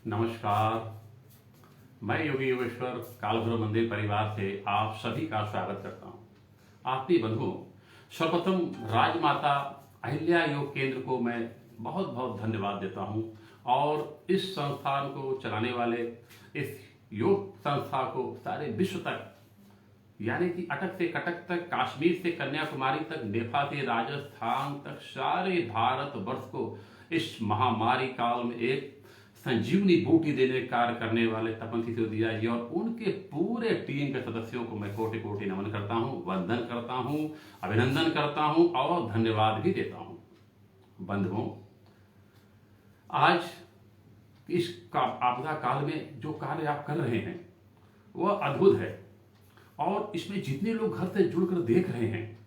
नमस्कार। मैं योगी योगेश्वर कालभैरव मंदिर परिवार से आप सभी का स्वागत करता हूं। आपके बंधुओं, सर्वप्रथम राजमाता अहिल्या योग केंद्र को मैं बहुत बहुत धन्यवाद देता हूं और इस संस्थान को चलाने वाले इस योग संस्था को सारे विश्व तक, यानी कि अटक से कटक तक, कश्मीर से कन्याकुमारी तक, नेपाल से राजस्थान तक, सारे भारतवर्ष को इस महामारी काल में एक संजीवनी बूटी देने का कार्य करने वाले तपन सिसोदिया जी और उनके पूरे टीम के सदस्यों को मैं कोटि कोटि नमन करता हूं, वंदन करता हूं, अभिनंदन करता हूं और धन्यवाद भी देता हूं। बंधुओं, आज इस आपदा काल में जो कार्य आप कर रहे हैं वह अद्भुत है और इसमें जितने लोग घर से जुड़कर देख रहे हैं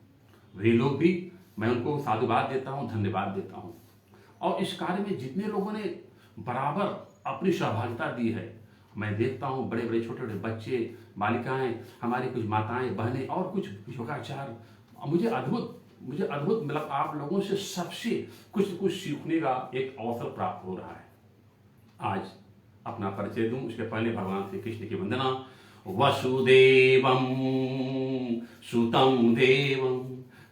वे लोग भी, मैं उनको साधुवाद देता हूं, धन्यवाद देता हूं। और इस कार्य में जितने लोगों ने बराबर अपनी सहभागिता दी है, मैं देखता हूं बड़े बड़े छोटे छोटे बच्चे, बालिकाएं, हमारी कुछ माताएं, बहनें और कुछ योगाचार। मुझे अद्भुत मतलब आप लोगों से सबसे कुछ न कुछ सीखने का एक अवसर प्राप्त हो रहा है। आज अपना परिचय दूं उसके पहले भगवान श्री कृष्ण की वंदना। वसुदेवं सुतं देवं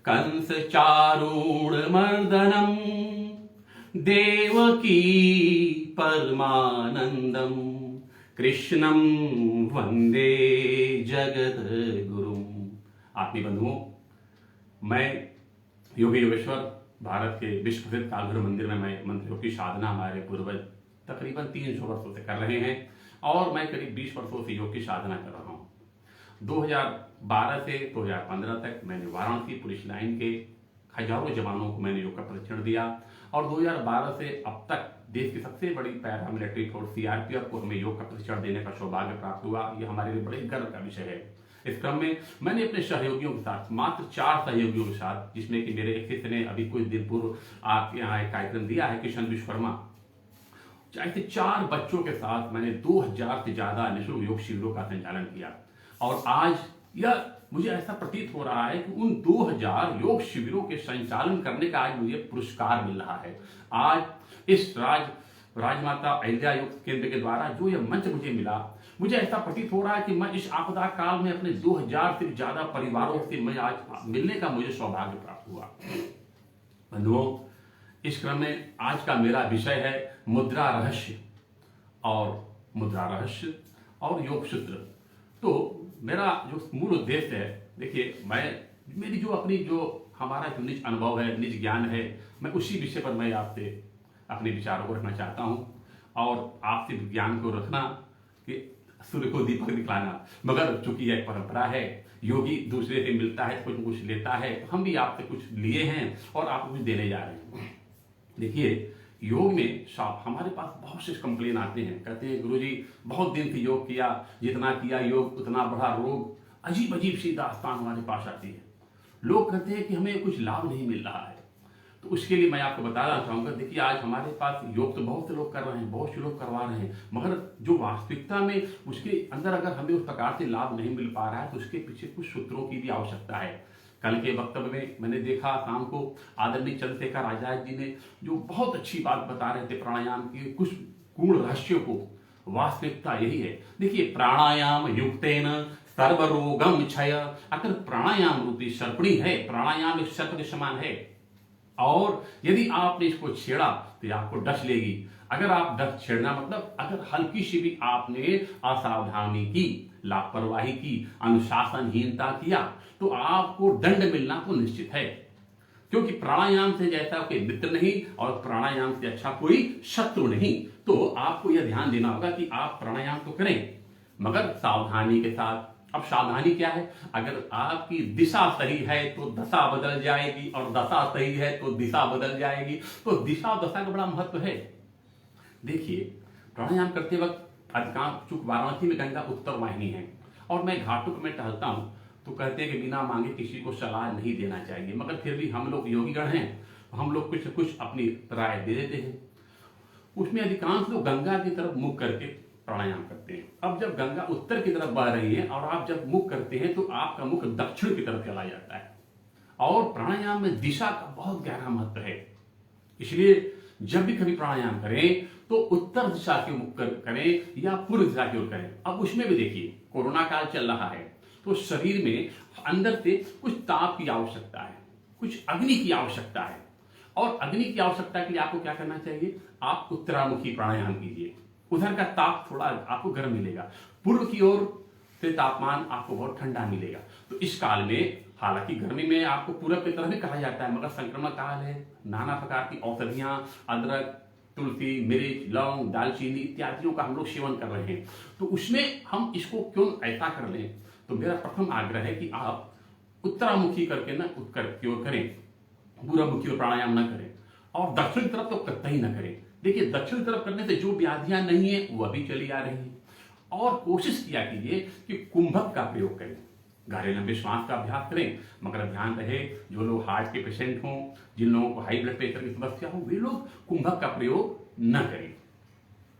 कंस चारूणमर्दनम देवकी परमानंदम कृष्णं वंदे जगद्गुरुम। आत्मीय बंधुओं, मैं योगी योगेश्वर भारत के विश्व प्रसिद्ध कालभैरव मंदिर में मैं मंत्रों की साधना हमारे पूर्वज तकरीबन 300 वर्षों से कर रहे हैं और मैं करीब 20 वर्षों से योग की साधना कर रहा हूँ। 2012 से 2015 तक मैंने वाराणसी पुलिस लाइन के हजारों जवानों को मैंने योग का प्रशिक्षण दिया और 2012 से अब तक देश की सबसे बड़ी पैरामिलिट्री फोर्स सीआरपीएफ को हमें योग का प्रशिक्षण देने का सौभाग्य प्राप्त हुआ। यह हमारे लिए बड़े गर्व का विषय है। इस क्रम में मैंने अपने सहयोगियों के साथ, मात्र 4 सहयोगियों के साथ, जिसमें कि मेरे एक शिष्य ने अभी कुछ दिन पूर्व आपके यहाँ एक कार्यक्रम दिया है, किशन विश्वकर्मा, ऐसे 4 बच्चों के साथ मैंने 2000 से ज्यादा निःशुल्क योग शिविरों का संचालन किया और आज यह मुझे ऐसा प्रतीत हो रहा है कि उन 2000 योग शिविरों के संचालन करने का आज मुझे पुरस्कार मिल रहा है। आज इस राजमाता अहिल्या योग केंद्र के द्वारा जो यह मंच मुझे मिला, मुझे ऐसा प्रतीत हो रहा है कि मैं इस आपदा काल में अपने 2000 से ज्यादा परिवारों से मैं आज मिलने का मुझे सौभाग्य प्राप्त हुआ। बंधुओं, इस क्रम में आज का मेरा विषय है मुद्रा रहस्य और योग सूत्र। तो मेरा जो मूल उद्देश्य है, देखिए, मेरी जो हमारा जो निज अनुभव है, निज ज्ञान है, मैं उसी विषय पर मैं आपसे अपने विचारों को रखना चाहता हूँ और आपसे ज्ञान को रखना कि सूर्य को दीपक दिखलाना। मगर चूंकि यह परंपरा है, योगी दूसरे से मिलता है, कुछ न कुछ लेता है, तो हम भी आपसे कुछ लिए हैं और आपको कुछ देने जा रहे हैं। देखिए, योग में हमारे पास बहुत से कंप्लेन आते हैं, कहते हैं गुरुजी बहुत दिन से योग किया, जितना किया योग उतना बढ़ा रोग। अजीब अजीब सी दास्तान हमारे पास आती है। लोग कहते हैं कि हमें कुछ लाभ नहीं मिल रहा है। तो उसके लिए मैं आपको बताना चाहूंगा, देखिए, आज हमारे पास योग तो बहुत से लोग कर रहे हैं, बहुत से लोग करवा रहे हैं, मगर जो वास्तविकता में उसके अंदर अगर हमें उस प्रकार से लाभ नहीं मिल पा रहा है तो उसके पीछे कुछ सूत्रों की भी आवश्यकता है। कल के वक्तव्य में मैंने देखा शाम को आदरणीय चंद्रशेखर आजाद जी ने जो बहुत अच्छी बात बता रहे थे प्राणायाम के कुछ गूढ़ रहस्यों को। वास्तविकता यही है। देखिए, प्राणायाम युक्तेन सर्वरोगम क्षय। अगर प्राणायाम रूपी सर्पणी है, प्राणायाम एक सर्प के समान है और यदि आपने इसको छेड़ा तो ये आपको डस लेगी। अगर आप डस छेड़ना मतलब अगर हल्की सी भी आपने असावधानी की, लापरवाही की, अनुशासनहीनता किया तो आपको दंड मिलना तो निश्चित है, क्योंकि प्राणायाम से जैसा कोई मित्र नहीं और प्राणायाम से अच्छा कोई शत्रु नहीं। तो आपको यह ध्यान देना होगा कि आप प्राणायाम तो करें मगर सावधानी के साथ। अब सावधानी क्या है? अगर आपकी दिशा सही है तो दशा बदल जाएगी और दशा सही है तो दिशा बदल जाएगी। तो दिशा और दशा का बड़ा महत्व है। देखिए, प्राणायाम करते वक्त अधिकांश, चूंकि वाराणसी में गंगा उत्तर वाहिनी है और मैं घाटों में टहलता हूं तो कहते हैं कि बिना मांगे किसी को सलाह नहीं देना चाहिए, मगर फिर भी हम लोग योगीगण हैं, हम लोग कुछ कुछ अपनी राय दे देते हैं। उसमें अधिकांश लोग गंगा की तरफ मुख करके प्राणायाम करते हैं। अब जब गंगा उत्तर की तरफ बह रही है और आप जब मुख करते हैं तो आपका मुख दक्षिण की तरफ चला जाता है और प्राणायाम में दिशा का बहुत गहरा महत्व है। इसलिए जब भी कभी प्राणायाम करें तो उत्तर दिशा के मुख करें या पूर्व दिशा की ओर करें। अब उसमें भी देखिए कोरोना काल चल रहा है, तो शरीर में अंदर से कुछ ताप की आवश्यकता है, कुछ अग्नि की आवश्यकता है, और अग्नि की आवश्यकता के लिए आपको क्या करना चाहिए? आप उत्तरामुखी प्राणायाम कीजिए, उधर का ताप थोड़ा आपको गर्म मिलेगा, पूर्व की ओर से तापमान आपको बहुत ठंडा मिलेगा। तो इस काल में, हालांकि गर्मी में आपको पूरब की तरफ भी कहा जाता है, मगर संक्रमण काल है, नाना प्रकार की औषधियां, अदरक, तुलसी, मिर्च, लौंग, दालचीनी इत्यादियों का हम लोग सेवन कर रहे हैं, तो उसमें हम इसको क्यों ऐसा कर लें? तो मेरा प्रथम आग्रह है कि आप उत्तरामुखी करके ना उत्तर की ओर करें, पूर्वमुखी ओर प्राणायाम न करें, और दक्षिण तरफ तो कतई न करें। देखिए दक्षिण तरफ करने से जो व्याधियां नहीं है वह भी चली आ रही है। और कोशिश किया कीजिए कि कुंभक का प्रयोग करें, गहरे लंबे श्वास का अभ्यास करें, मगर ध्यान रहे जो लोग हार्ट के पेशेंट हों, जिन लोगों को हाई ब्लड प्रेशर की समस्या हो, वे लोग कुंभक का प्रयोग न करें।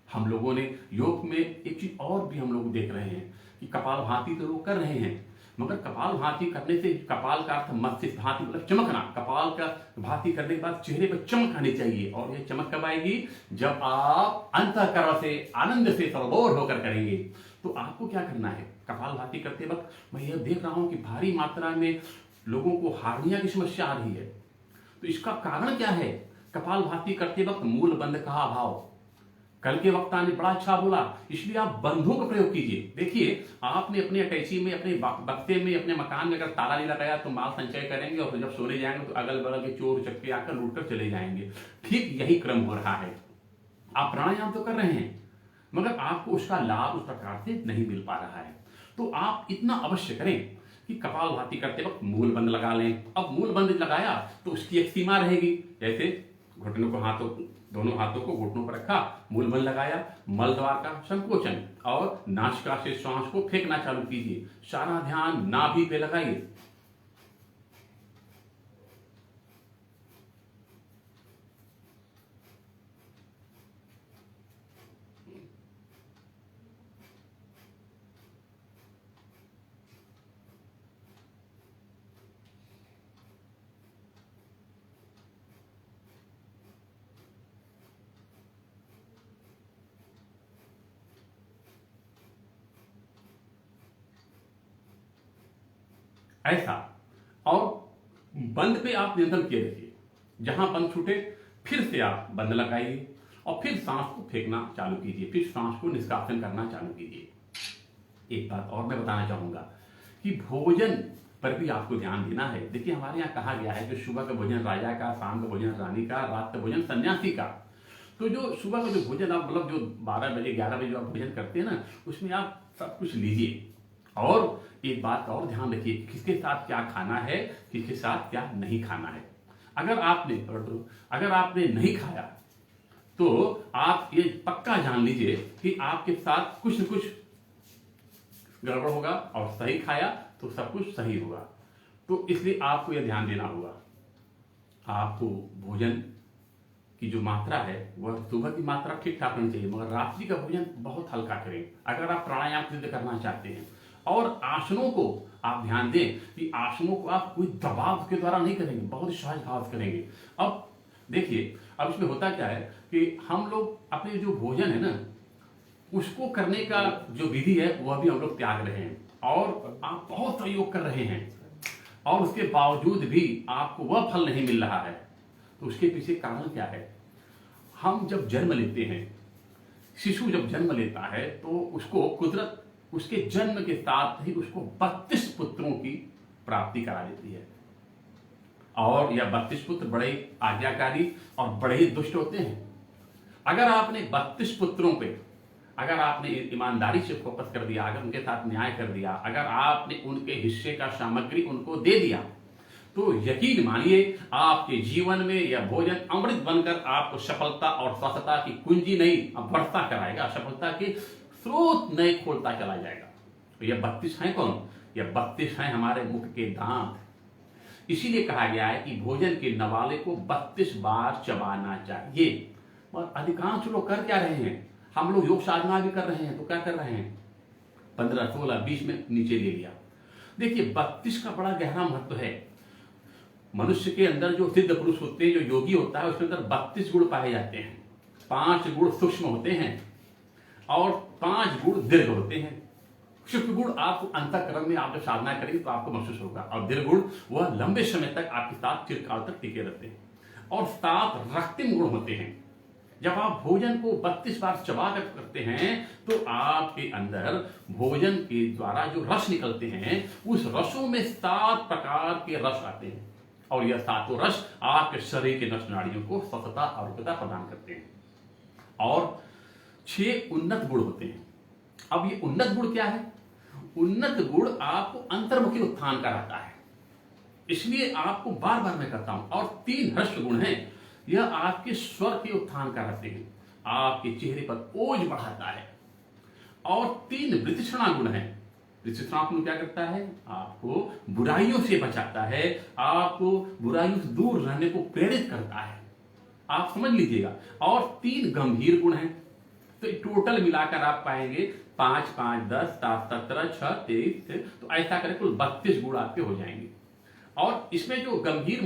हम लोगों ने योग में एक चीज और भी हम लोग देख रहे हैं कि कपालभाति तो लोग कर रहे हैं, मगर कपालभाति करने से, कपाल का अर्थ मत्स्य भांति मतलब चमकना, कपाल का भांति करने के बाद चेहरे पर चमक आनी चाहिए। और यह चमक कब आएगी? जब आप अंतःकरण से आनंद से सरोवर होकर करेंगे। तो आपको क्या करना है? कपालभाति करते वक्त मैं यह देख रहा हूं कि भारी मात्रा में लोगों को हार्निया की समस्या आ रही है। तो इसका कारण क्या है? कपालभाति करते वक्त मूल बंध का अभाव। कल के वक्ता ने बड़ा अच्छा बोला, इसलिए आप बंधों का प्रयोग कीजिए। देखिए आपने अपने अटैची में, अपने बक्से में, अपने मकान में अगर ताला नहीं लगाया तो माल संचय करेंगे, और जब सोने जाएंगे तो अगल बगल के चोर चक्के आकर लूटकर चले जाएंगे। ठीक यही क्रम हो रहा है। आप प्राणायाम तो कर रहे हैं, मगर आपको उसका लाभ उस प्रकार से नहीं मिल पा रहा है। तो आप इतना अवश्य करें कि कपालभाति करते वक्त मूल बंद लगा लें। अब मूल बंद लगाया तो उसकी एक सीमा रहेगी, जैसे घुटनों को, हाथों, दोनों हाथों को घुटनों पर रखा, मूल बंद लगाया, मल द्वार का संकोचन, और नासिका से श्वास को फेंकना चालू कीजिए। सारा ध्यान नाभि पे लगाइए। ऐसा, और बंद पे आप नियंत्रण किए रखिए। जहां बंद छूटे फिर से आप बंद लगाइए, और फिर सांस को फेंकना चालू कीजिए, फिर सांस को निष्कासन करना चालू कीजिए। एक बात और मैं बताना चाहूंगा कि भोजन पर भी आपको ध्यान देना है। देखिए हमारे यहाँ कहा गया है कि सुबह का भोजन राजा का, शाम का भोजन रानी का, रात का भोजन सन्यासी का। तो जो सुबह का जो भोजन आप, मतलब जो 12 बजे 11 बजे आप भोजन करते हैं ना, उसमें आप सब कुछ लीजिए। और एक बात का और ध्यान रखिए, किसके साथ क्या खाना है, किसके साथ क्या नहीं खाना है। अगर आपने नहीं खाया तो आप ये पक्का जान लीजिए कि आपके साथ कुछ न कुछ गड़बड़ होगा, और सही खाया तो सब कुछ सही होगा। तो इसलिए आपको यह ध्यान देना होगा, आपको भोजन की जो मात्रा है वह सुबह की मात्रा ठीक ठाक होनी चाहिए, मगर रात्रि का भोजन बहुत हल्का करें अगर आप प्राणायाम सिद्ध करना चाहते हैं। और आसनों को आप ध्यान दें कि आसनों को आप कोई दबाव के द्वारा नहीं करेंगे, बहुत सहज भाव से करेंगे। अब देखिए, अब इसमें होता क्या है कि हम लोग अपने जो भोजन है ना, उसको करने का जो विधि है वह भी हम लोग त्याग रहे हैं, और आप बहुत सहयोग कर रहे हैं, और उसके बावजूद भी आपको वह फल नहीं मिल रहा है। तो उसके पीछे कारण क्या है? हम जब जन्म लेते हैं, शिशु जब जन्म लेता है तो उसको कुदरत उसके जन्म के साथ ही उसको 32 पुत्रों की प्राप्ति करा देती है, और यह 32 पुत्र बड़े आज्ञाकारी और बड़े ही दुष्ट होते हैं। अगर आपने 32 पुत्रों पे, अगर आपने ईमानदारी से फोकस कर दिया, अगर उनके साथ न्याय कर दिया, अगर आपने उनके हिस्से का सामग्री उनको दे दिया, तो यकीन मानिए आपके जीवन में यह भोजन अमृत बनकर आपको सफलता और स्वस्थता की कुंजी नहीं वर्षा कराएगा, सफलता के स्रोत नए खोलता चला जाएगा। तो यह 32 हैं कौन? यह 32 हैं हमारे मुख के दांत। इसीलिए कहा गया है कि भोजन के नवाले को 32 बार चबाना चाहिए। और अधिकांश लोग कर क्या रहे हैं? हम लोग योग साधना भी कर रहे हैं, तो क्या कर रहे हैं? 15, 16, 20 में नीचे ले लिया। देखिए 32 का बड़ा गहरा महत्व है। मनुष्य के अंदर जो सिद्ध पुरुष होते हैं, जो योगी होता है, उसके अंदर 32 गुण पाए जाते हैं। 5 गुण सूक्ष्म होते हैं और 5 गुण दीर्घ होते हैं। सूक्ष्म गुण आपको अंतःकरण में आप जब साधना करेंगे तो आपको महसूस होगा, और दीर्घ गुण वह लंबे समय तक आपके साथ चिरकाल तक टिके रहते हैं। और 7 रक्तिम गुण होते हैं। जब आप भोजन को 32 बार चबा कर करते हैं तो आपके अंदर भोजन के द्वारा जो रस निकलते हैं, उस रसों में 7 प्रकार के रस आते हैं, और यह 7 रस आपके शरीर के नस नाड़ियों को स्वस्थता और आरोग्यता प्रदान करते हैं। और 6 उन्नत गुण होते हैं। अब ये उन्नत गुण क्या है? उन्नत गुण आपको अंतर्मुखी उत्थान कराता है, इसलिए आपको बार बार मैं कहता हूं। और 3 हर्ष गुण हैं, यह आपके स्वर के उत्थान कराते हैं, आपके चेहरे पर ओज बढ़ाता है। और 3 वृत्तिक्षणा गुण हैं। वृत्तिक्षणा गुण क्या करता है? आपको बुराइयों से बचाता है, आपको बुराइयों से दूर रहने को प्रेरित करता है, आप समझ लीजिएगा। और 3 गंभीर गुण हैं, तो टोटल मिलाकर आप पाएंगे 5 5 10 7 17 6 23, तो ऐसा करें कुल 32 गुण आपके हो जाएंगे। और इसमें जो गंभीर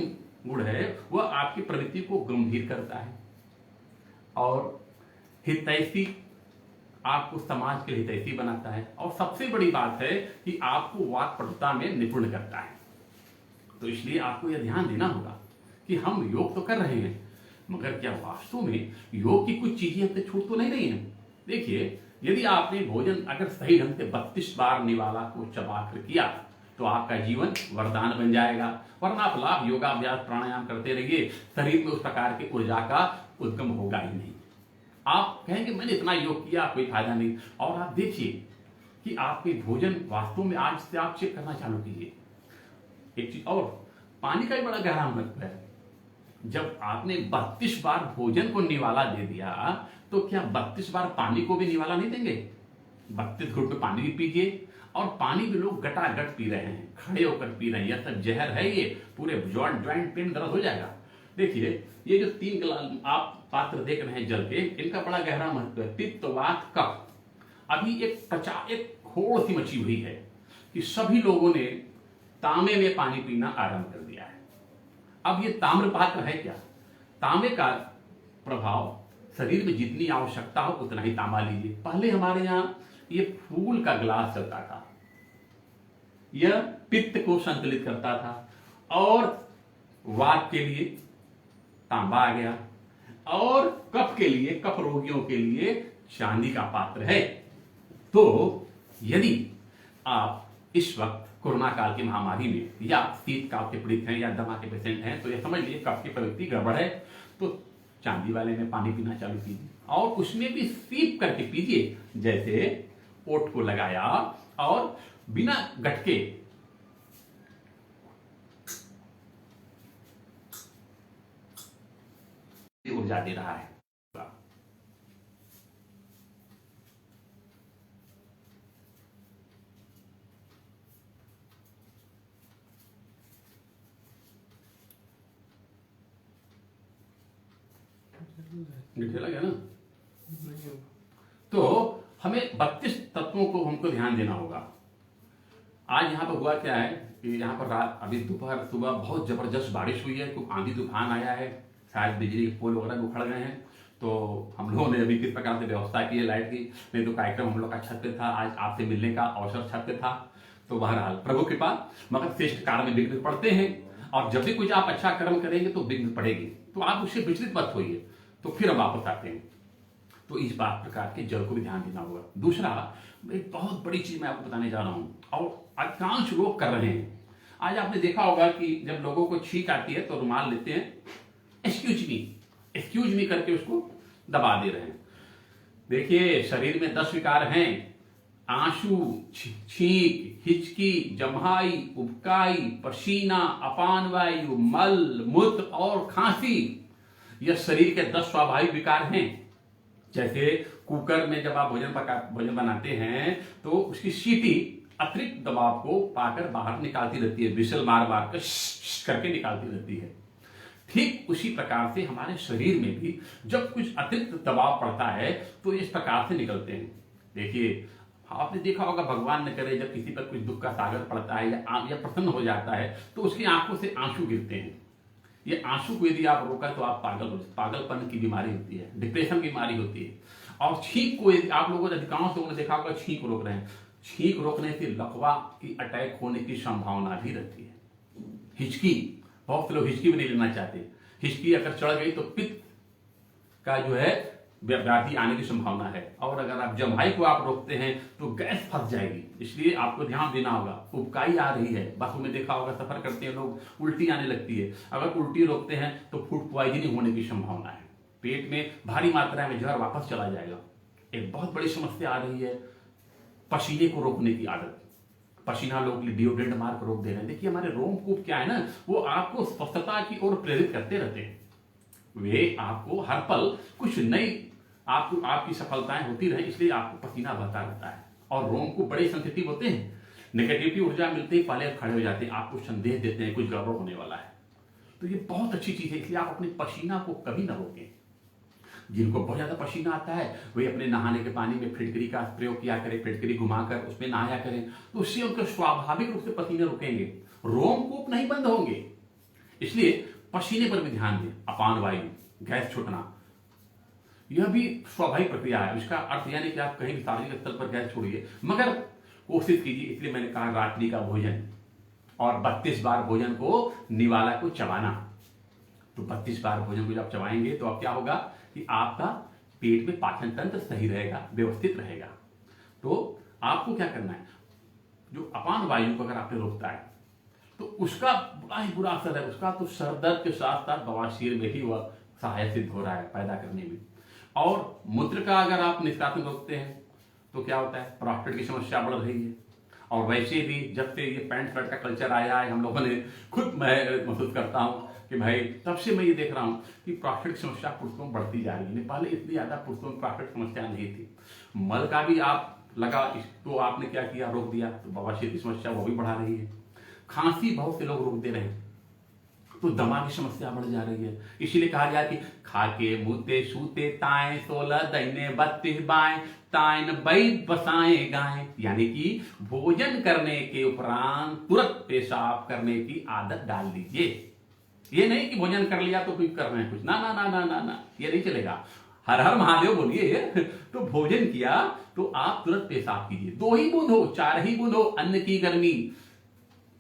गुण है वह आपकी प्रवृत्ति को गंभीर करता है, और हितैषी, आपको समाज के हितैषी बनाता है, और सबसे बड़ी बात है कि आपको वाक्पटुता में निपुण करता है। तो इसलिए आपको यह ध्यान देना होगा कि हम योग तो कर रहे हैं, मगर क्या वास्तव में योग की कुछ चीजें हमसे छूट तो नहीं रही हैं। देखिए, यदि आपने भोजन अगर सही ढंग से 32 बार निवाला को चबा कर किया तो आपका जीवन वरदान बन जाएगा। वरना आप लाभ योगाभ्यास प्राणायाम करते रहिए, शरीर में उस प्रकार की ऊर्जा का उद्गम होगा ही नहीं। आप कहेंगे मैंने इतना योग किया, कोई फायदा नहीं। और आप देखिए कि आपके भोजन वास्तव में, आज से आप चेक करना चालू कीजिए। एक चीज और, पानी का भी बड़ा गहरा महत्व है। जब आपने 32 बार भोजन को निवाला दे दिया, तो क्या 32 बार पानी को भी निवाला नहीं देंगे? 32 घूंट में पानी भी पीजिए, और पानी भी लोग गटागट पी रहे हैं, खड़े होकर पी रहे हैं। यह सब जहर है, ये पूरे ज्वाइंट पेन दर्द हो जाएगा। देखिए, ये जो 3 गिलास आप पात्र देख रहे हैं जल के, इनका बड़ा गहरा महत्व है। पित्त, वात, कफ। अभी एक होड़ सी मची हुई है कि सभी लोगों ने तांबे में पानी पीना आरंभ कर दिया है। अब ये ताम्र पात्र है क्या? तांबे का प्रभाव शरीर में जितनी आवश्यकता हो उतना ही तांबा लीजिए। पहले हमारे यहाँ ये फूल का गिलास चलता था, यह पित्त को संतुलित करता था, और वात के लिए तांबा आ गया, और कफ के लिए, कफ रोगियों के लिए चांदी का पात्र है। तो यदि आप इस वक्त कोरोना काल की महामारी में या शीत काल के पीड़ित हैं या दमा के पेशेंट हैं, तो यह समझ लीजिए कफ की प्रवृत्ति गड़बड़ है, तो चांदी वाले में पानी पीना चालू कीजिए, और उसमें भी सीप करके पीजिए। जैसे ओठ को लगाया और बिना गटके ऊर्जा दे रहा है। लगा ना? तो हमें 32 तत्वों को हमको ध्यान देना होगा। आज यहाँ पर हुआ क्या है कि यहाँ पर रात, अभी दोपहर सुबह बहुत जबरदस्त बारिश हुई है, खूब आंधी तूफान आया है, शायद बिजली के पोल वगैरह भी उखड़ गए हैं। तो हम लोगों ने अभी किस प्रकार से व्यवस्था की है लाइट की, नहीं तो कार्यक्रम हम लोग का छत पे था, आज आपसे मिलने का अवसर छत पे था। तो बहरहाल प्रभु कृपा, मगर श्रेष्ठ कार्य में विघ्न पड़ते हैं, और जब भी कुछ आप अच्छा कर्म करेंगे तो विघ्न पड़ेगी, तो आप उससे विचलित मत होइए। तो फिर हम वापस आते हैं। तो इस बात प्रकार के जल को भी ध्यान देना होगा। दूसरा, एक बहुत बड़ी चीज मैं आपको बताने जा रहा हूं, और अधिकांश लोग कर रहे हैं। आज आपने देखा होगा कि जब लोगों को छींक आती है तो रुमाल लेते हैं, एक्सक्यूज मी करके उसको दबा दे रहे हैं। देखिए, शरीर में 10 विकार हैं: आंसू, छींक, हिचकी, जम्हाई, उबकाई, पसीना, अपान वायु, मल, मूत्र और खांसी। यह शरीर के 10 स्वाभाविक विकार हैं। जैसे कुकर में जब आप भोजन बनाते हैं तो उसकी सीटी अतिरिक्त दबाव को पाकर बाहर निकालती रहती है, विसल मार मार कर करके निकालती रहती है। ठीक उसी प्रकार से हमारे शरीर में भी जब कुछ अतिरिक्त दबाव पड़ता है तो इस प्रकार से निकलते हैं। देखिए, आपने देखा होगा, भगवान न करे, जब किसी पर कुछ दुख का सागर पड़ता है या प्रसन्न हो जाता है तो उसकी आंखों से आंसू गिरते हैं। ये आंसू को यदि आप रोका तो आप पागलपन की बीमारी होती है, डिप्रेशन की बीमारी होती है। और छींक को यदि आप लोगों ने, अधिकांश लोगों ने देखा होगा, छींक रोक रहे हैं, छींक रोकने से लकवा की अटैक होने की संभावना भी रहती है। हिचकी, बहुत से लोग हिचकी भी नहीं लेना चाहते, हिचकी अगर चढ़ गई तो पित्त का जो है व्याधि आने की संभावना है। और अगर आप जम्हाई को आप रोकते हैं तो गैस फंस जाएगी, इसलिए आपको ध्यान देना होगा। उबकाई आ रही है, बसों में देखा होगा, सफर करते हैं लोग, उल्टी आने लगती है, अगर उल्टी रोकते हैं तो फूड पॉइजनिंग होने की संभावना है, पेट में भारी मात्रा में जहर वापस चला जाएगा। एक बहुत बड़ी समस्या आ रही है पसीने को रोकने की आदत। पसीना लोग डिओड्रेंट मार कर रोक दे रहे हैं। देखिए हमारे रोमकूप क्या है ना, वो आपको स्वस्थता की ओर प्रेरित करते रहते हैं। वे आपको हर पल कुछ नई आपकी सफलताएं होती रहे, इसलिए आपको पसीना बहता रहता है। और रोमकूप बड़े सेंसिटिव होते हैं, नेगेटिविटी ऊर्जा मिलते ही पहले खड़े हो जाते हैं, आपको संदेश देते हैं कुछ गड़बड़ होने वाला है। तो ये बहुत अच्छी चीज है, इसलिए आप अपने पसीना को कभी ना रोकें। जिनको बहुत ज्यादा पसीना आता है वे अपने नहाने के पानी में फिटकरी का प्रयोग किया करें, फिटकरी घुमाकर उसमें नहाया करें, तो उससे उनके स्वाभाविक रूप से पसीने रुकेंगे, रोमकूप नहीं बंद होंगे। इसलिए पसीने पर भी ध्यान दें। अपान वायु, गैस छूटना, यह भी स्वाभाविक प्रक्रिया है। इसका अर्थ यानी कि आप कहीं भी सार्वजनिक स्थल पर गैस छोड़िए, मगर कोशिश कीजिए, इसलिए मैंने कहा रात्रि का भोजन और 32 बार भोजन को, निवाला को चबाना। तो 32 बार भोजन को जब चबाएंगे तो अब क्या होगा कि आपका पेट में पाचन तंत्र सही रहेगा, व्यवस्थित रहेगा। तो आपको क्या करना है, जो अपान वायु को अगर आपने रोकता है तो उसका बड़ा ही बुरा असर है, उसका तो सर दर्द के साथ साथ बवासीर में ही वह सहायक सिद्ध हो रहा है पैदा करने में। और मूत्र का अगर आप निष्कासन रोकते हैं तो क्या होता है, प्रोस्टेट की समस्या बढ़ रही है। और वैसे भी जब से ये पैंट शर्ट का कल्चर आया है, हम लोगों ने खुद, मैं महसूस करता हूँ कि भाई तब से मैं ये देख रहा हूँ कि प्रोस्टेट की समस्या पुरुषों में बढ़ती जा रही है। पहले इतनी ज्यादा पुरुषों में प्रोस्टेट समस्या नहीं थी। मल का भी आप लगा तो आपने क्या किया, रोक दिया, तो बवासीर की समस्या वो भी बढ़ा रही है। खांसी बहुत से लोग रोक दे रहे हैं तो दमा की समस्या बढ़ जा रही है। इसीलिए कहा गया कि खाके मुते सूते ताएं 16 दहीने 32 बाएं ताइन बैद बसाएं गाएं, यानी कि भोजन करने के उपरांत तुरंत पेशाब करने की आदत डाल लीजिए। ये नहीं कि भोजन कर लिया तो कुछ कर रहे हैं कुछ, ना ना ना ना ना ना, ये नहीं चलेगा। हर हर महादेव बोलिए। तो भोजन किया तो आप तुरंत पेशाब कीजिए, 2 ही बूंद हो, 4 ही बूंद हो, अन्न की गर्मी,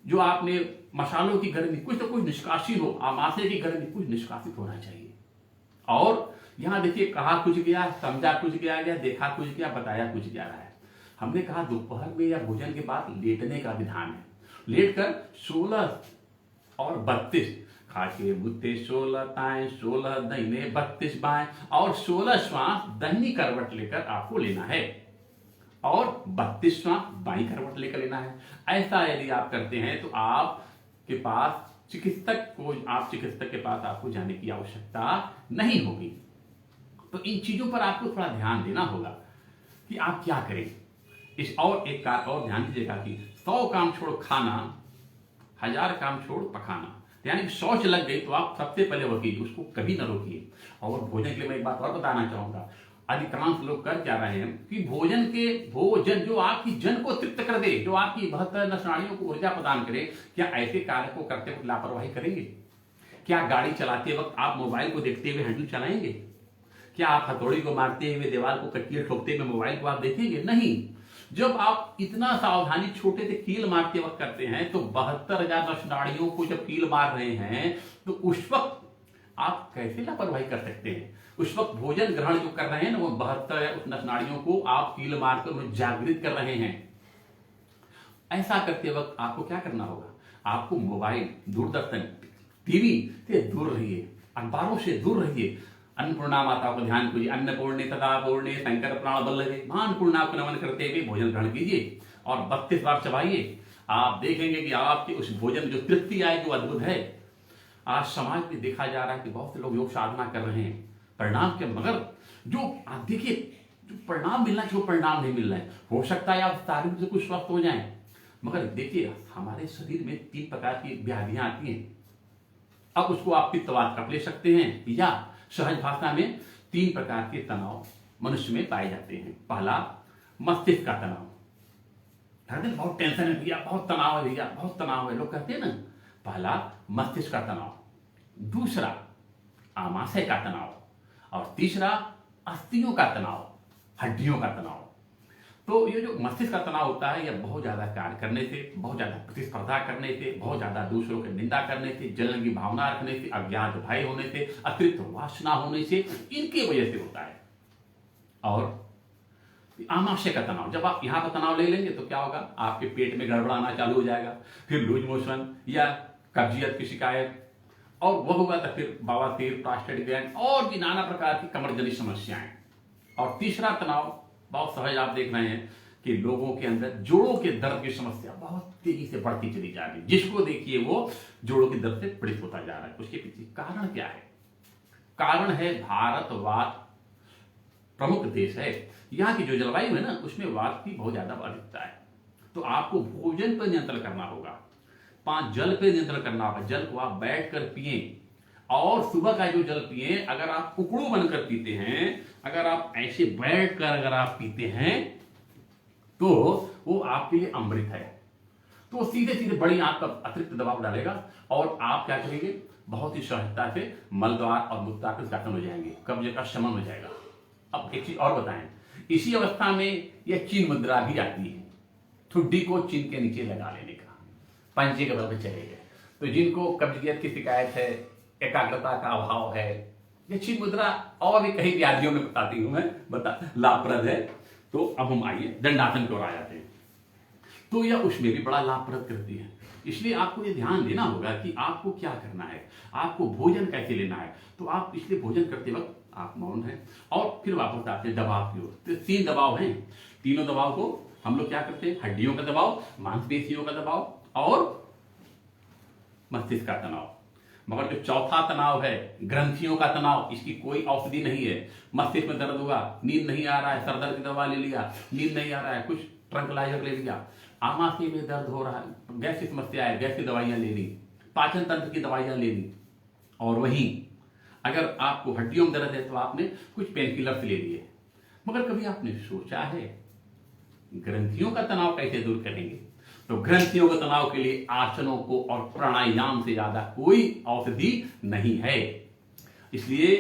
जो आपने मसालों की गर्मी, कुछ तो कुछ निष्कासित हो, आमाशय की गर्मी कुछ निष्कासित होना चाहिए। और यहां देखिए, कहा कुछ गया, समझा कुछ गया, देखा कुछ गया, बताया कुछ गया रहा है। हमने कहा दोपहर में या भोजन के बाद लेटने का विधान है। लेटकर 16 और 32 खाके मुद्दे 16 ताएं 16 दहीने 32 बाएं और 16 श्वास दाहिनी करवट लेकर आपको लेना है और 32वां बाईं करवट लेकर लेना है। ऐसा यदि आप करते हैं तो आपके पास चिकित्सक के पास आपको जाने की आवश्यकता नहीं होगी। तो इन चीजों पर आपको थोड़ा ध्यान देना होगा कि आप क्या करें। इस और एक कार और ध्यान दीजिएगा कि 100 काम छोड़ खाना, 1000 काम छोड़ पखाना। यानी शौच लग गई तो आप सबसे पहले वो कीजिए, उसको कभी ना रोकिए। और भोजन के लिए मैं एक बात और बताना चाहूंगा, अधिकांश लोग कर क्या रहे हैं कि भोजन जो आपकी जन को तृप्त कर दे, जो आपकी 72 नसनाड़ियों को ऊर्जा प्रदान करे, क्या ऐसे कार्य को करते वक्त लापरवाही करेंगे? क्या गाड़ी चलाते वक्त आप मोबाइल को देखते हुए हैंडल चलाएंगे? क्या आप हथौड़ी को मारते हुए, दीवार को कटीले ठोकते हुए मोबाइल को आप देखेंगे? नहीं। जब आप इतना सावधानी छोटे से कील मारते वक्त करते हैं तो 72,000 नसनाड़ियों को जब कील मार रहे हैं तो उस वक्त आप कैसे लापरवाही कर सकते हैं? उस वक्त भोजन ग्रहण जो कर रहे हैं ना, वो 72 नसनाड़ियों को आप कील मारकर उन्हें जागृत कर रहे हैं। ऐसा करते वक्त आपको क्या करना होगा? आपको मोबाइल, दूरदर्शन, टीवी से दूर रहिए, अखबारों से दूर रहिए। अन्नपूर्णा माता को ध्यान कीजिए, अन्नपूर्णे तथा पूर्णे शंकर प्राण बल्लभे, महान पूर्णा को नमन करते हुए भोजन ग्रहण कीजिए और 32 बार चबाइए। आप देखेंगे कि आपके उस भोजन में जो तृप्ति आएगी वो अद्भुत है। आज समाज में देखा जा रहा है कि बहुत से लोग योग साधना कर रहे हैं, परिणाम के, मगर जो आप देखिए जो परिणाम मिलना चाहिए वो परिणाम नहीं मिल रहा है। हो सकता है आप शारीरिक से कुछ स्वस्थ हो जाएं, मगर देखिए हमारे शरीर में 3 प्रकार की व्याधियां आती हैं। अब उसको आप पित्तवात कफ ले सकते हैं, या सहज भाषा में 3 प्रकार के तनाव मनुष्य में पाए जाते हैं। पहला मस्तिष्क का तनाव, हर दिन बहुत टेंशन है भैया, बहुत तनाव है भैया, बहुत तनाव है। लोग कहते हैं ना, पहला मस्तिष्क का तनाव, दूसरा आमाशय का तनाव और तीसरा अस्थियों का तनाव, हड्डियों का तनाव। तो ये जो मस्तिष्क का तनाव होता है, यह बहुत ज्यादा कार्य करने से, बहुत ज्यादा प्रतिस्पर्धा करने से, बहुत ज्यादा दूसरों की निंदा करने से, जलन की भावना रखने से, अज्ञात भय होने से, अतिरिक्त वासना होने से, इनकी वजह से होता है। और आमाशय का तनाव, जब आप यहाँ का तनाव ले लेंगे तो क्या होगा, आपके पेट में गड़बड़ाना चालू हो जाएगा, फिर लूज मोशन या कब्जियत की शिकायत, और वह होगा तो फिर बवासीर, प्रोस्टेट ग्लैंड और भी नाना प्रकार की कमर जनित समस्याएं। और तीसरा तनाव बहुत सहज आप देख रहे हैं कि लोगों के अंदर जोड़ों के दर्द की समस्या बहुत तेजी से बढ़ती चली जा रही है। जिसको देखिए वो जोड़ों के दर्द से पीड़ित होता जा रहा है। उसके पीछे कारण क्या है? कारण है भारतवात प्रमुख देश है। यहाँ की जो जलवायु है ना, उसमें वात की बहुत ज्यादा अधिकता है। तो आपको भोजन पर नियंत्रण करना होगा, 5 जल पे नियंत्रण करना होगा। जल को आप बैठ कर पिए, और सुबह का जो जल पिए, अगर आप कुकड़ू बनकर पीते हैं, अगर आप ऐसे बैठ कर अगर आप पीते हैं, तो वो आपके लिए अमृत है। तो सीधे सीधे बड़ी आंत पर अतिरिक्त दबाव डालेगा और आप क्या करेंगे, बहुत ही सहजता से मलद्वार और मूत्राशय गठन हो जाएंगे, कब्ज का शमन हो जाएगा। अब एक चीज और बताएं, इसी अवस्था में यह चीन मुद्रा भी आती है, ठुड्डी को चिन के नीचे लगा लेने का, पंजे के बल पे चले गए। तो जिनको कब्जियत की शिकायत है, एकाग्रता का अभाव है, यह चीन मुद्रा और भी कई व्याधियों में बताती हूं मैं, लाभप्रद है। तो अब हम आइए दंडासन की ओर आ जाते हैं। तो यह उसमें भी बड़ा लाभप्रद करती है। इसलिए आपको ये ध्यान देना होगा कि आपको क्या करना है, आपको भोजन कैसे लेना है। तो आप इसलिए भोजन करते वक्त आप मौन हैं। और फिर वापस आते हैं दबाव की ओर। तो 3 दबाव हैं, तीनों दबाव को हम लोग क्या करते हैं, हड्डियों का दबाव, मांसपेशियों का दबाव और मस्तिष्क का तनाव। मगर जो चौथा तनाव है, ग्रंथियों का तनाव, इसकी कोई औषधि नहीं है। मस्तिष्क में दर्द होगा, नींद नहीं आ रहा है, सर दर्द की दवा ले लिया, नींद नहीं आ रहा है, कुछ ट्रंकलाइजर ले लिया, आमाशय में दर्द हो रहा है, गैस की समस्या है, गैस की दवाइयां ले ली, पाचन तंत्र की दवाइयां ले ली। और वहीं अगर आपको हड्डियों में दर्द है तो आपने कुछ पेन किलर्स ले लिए। मगर कभी आपने सोचा है ग्रंथियों का तनाव कैसे दूर करेंगे? तो ग्रंथियों के तनाव के लिए आसनों को और प्राणायाम से ज्यादा कोई औषधि नहीं है। इसलिए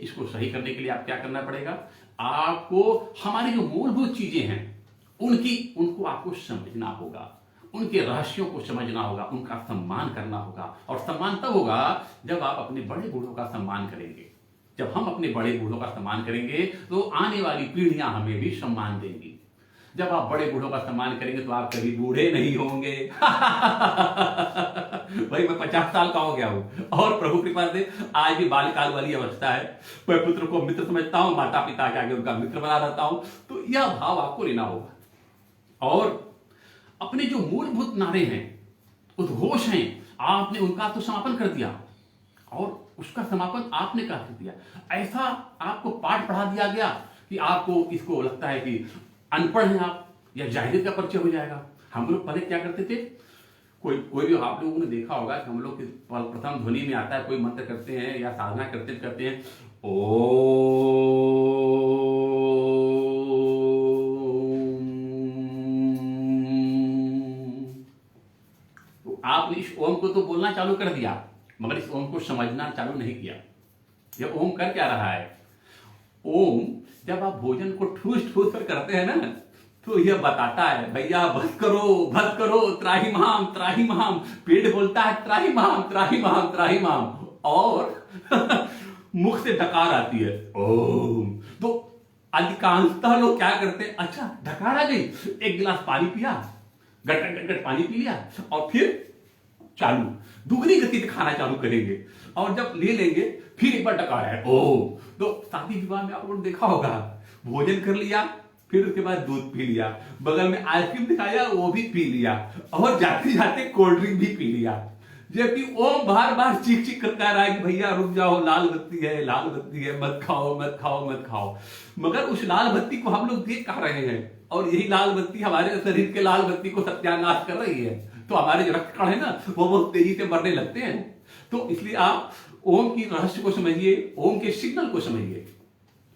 इसको सही करने के लिए आप क्या करना पड़ेगा, आपको हमारी जो मूलभूत चीजें हैं उनको आपको समझना होगा, उनके रहस्यों को समझना होगा, उनका सम्मान करना होगा। और सम्मान तब होगा जब आप अपने बड़े बूढ़ों का सम्मान करेंगे। जब हम अपने बड़े बूढ़ों का सम्मान करेंगे तो आने वाली पीढ़ियां हमें भी सम्मान देंगी। जब आप बड़े बूढ़ों का सम्मान करेंगे तो आप कभी बूढ़े नहीं होंगे। भाई मैं 50 साल का हो गया हूं और प्रभु कृपा से आज भी बाल्यकाल वाली अवस्था है। मैं पुत्र को मित्र समझता हूं, माता पिता के आगे उनका मित्र बना रहता हूं। तो यह भाव आपको लेना होगा। और अपने जो मूलभूत नारे हैं, उद्घोष हैं, आपने उनका तो समापन कर दिया और उसका समापन आपने कर दिया। ऐसा आपको पाठ पढ़ा दिया गया कि आपको इसको लगता है कि अनपढ़ हैं आप, या जाहिलियत का परिचय हो जाएगा। हम लोग पहले क्या करते थे, कोई भी आप लोगों ने देखा होगा कि हम लोग प्रथम ध्वनि में आता है, कोई मंत्र करते हैं या साधना करते हैं, आपने इस ओम को तो बोलना चालू कर दिया, मगर इस ओम को समझना चालू नहीं किया। यह ओम कर क्या रहा है? ओम जब आप भोजन को ठूस ठूस कर करते हैं ना, तो यह बताता है भैया बस करो, त्राहिमाम त्राहिमाम। पेट बोलता है त्राहिमाम त्राहिमाम त्राहिमाम, और मुख से डकार आती है ओम। तो अधिकांशतः लोग क्या करते हैं, अच्छा डकार आ गई, एक गिलास पानी पिया, गट पानी पी लिया, और फिर चालू दुगनी गति से खाना चालू करेंगे। और जब ले लेंगे फिर एक बार डकार है ओम। तो शादी विवाह में आप लोगों ने देखा होगा, भोजन कर लिया, फिर उसके बाद दूध पी लिया, बगल में आइसक्रीम दिखाया वो भी पी लिया, और जाते जाते कोल्ड ड्रिंक भी पी लिया। जबकि ओम बार बार चीख चीख करता रहा है कि भैया रुक जाओ, लाल बत्ती है, मत खाओ। मगर उस लाल बत्ती को हम लोग देख कहा रहे हैं, और यही लाल बत्ती हमारे शरीर के लाल बत्ती को सत्यानाश कर रही है। तो हमारे जो रक्त कण है ना, वो बहुत तेजी से मरने लगते हैं। तो इसलिए आप ओम की रहस्य को समझिए, ओम के सिग्नल को समझिए।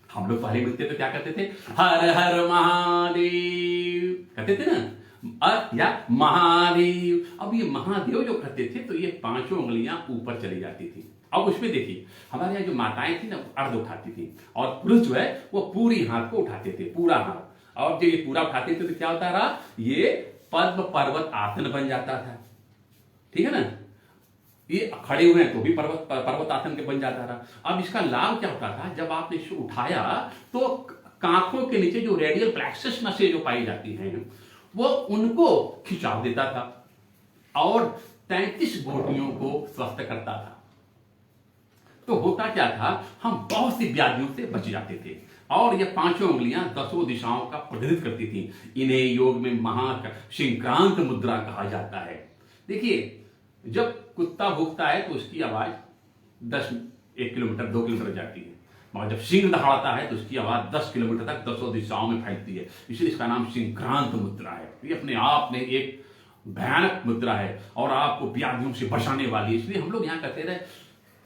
हम लोग पहले मिलते तो क्या कहते थे, हर हर महादेव कहते थे ना, या महादेव। अब ये महादेव जो करते थे तो ये पांचों उंगलियां ऊपर चली जाती थी। अब उसमें देखिए हमारे यहाँ जो माताएं थी ना अर्ध उठाती थी और पुरुष जो है वो पूरी हाथ को उठाते थे, पूरा हाथ। और जब ये पूरा उठाते थे तो क्या होता रहा, ये पद्म पर्वत आसन बन जाता था। ठीक है ना, ये खड़े हुए हैं तो भी पर्वत आसन के बन जाता रहा। अब इसका लाभ क्या होता था, जब आपने इसे उठाया तो कांखों के नीचे जो रेडियल प्लेक्सस नसें जो पाई जाती हैं वो उनको खिंचाव देता था और 33 गोटियों को स्वस्थ करता था। तो होता क्या था, हम बहुत सी व्याधियों से बच जाते थे। और ये पांचों उंगलियां 10 दिशाओं का प्रतिनिधित्व करती थी। इन्हें योग में महाशिंक्रांत मुद्रा कहा जाता है। देखिए जब कुत्ता भूखता है तो उसकी आवाज 1 किलोमीटर 2 किलोमीटर जाती है, मगर जब सिंह दहाड़ता है तो उसकी आवाज 10 किलोमीटर तक 10 दिशाओं में फैलती है। इसलिए इसका नाम शिंक्रांत मुद्रा है। ये अपने आप में एक भयानक मुद्रा है और आपको व्याधियों से बचाने वाली है। इसलिए हम लोग यहाँ कहते रहे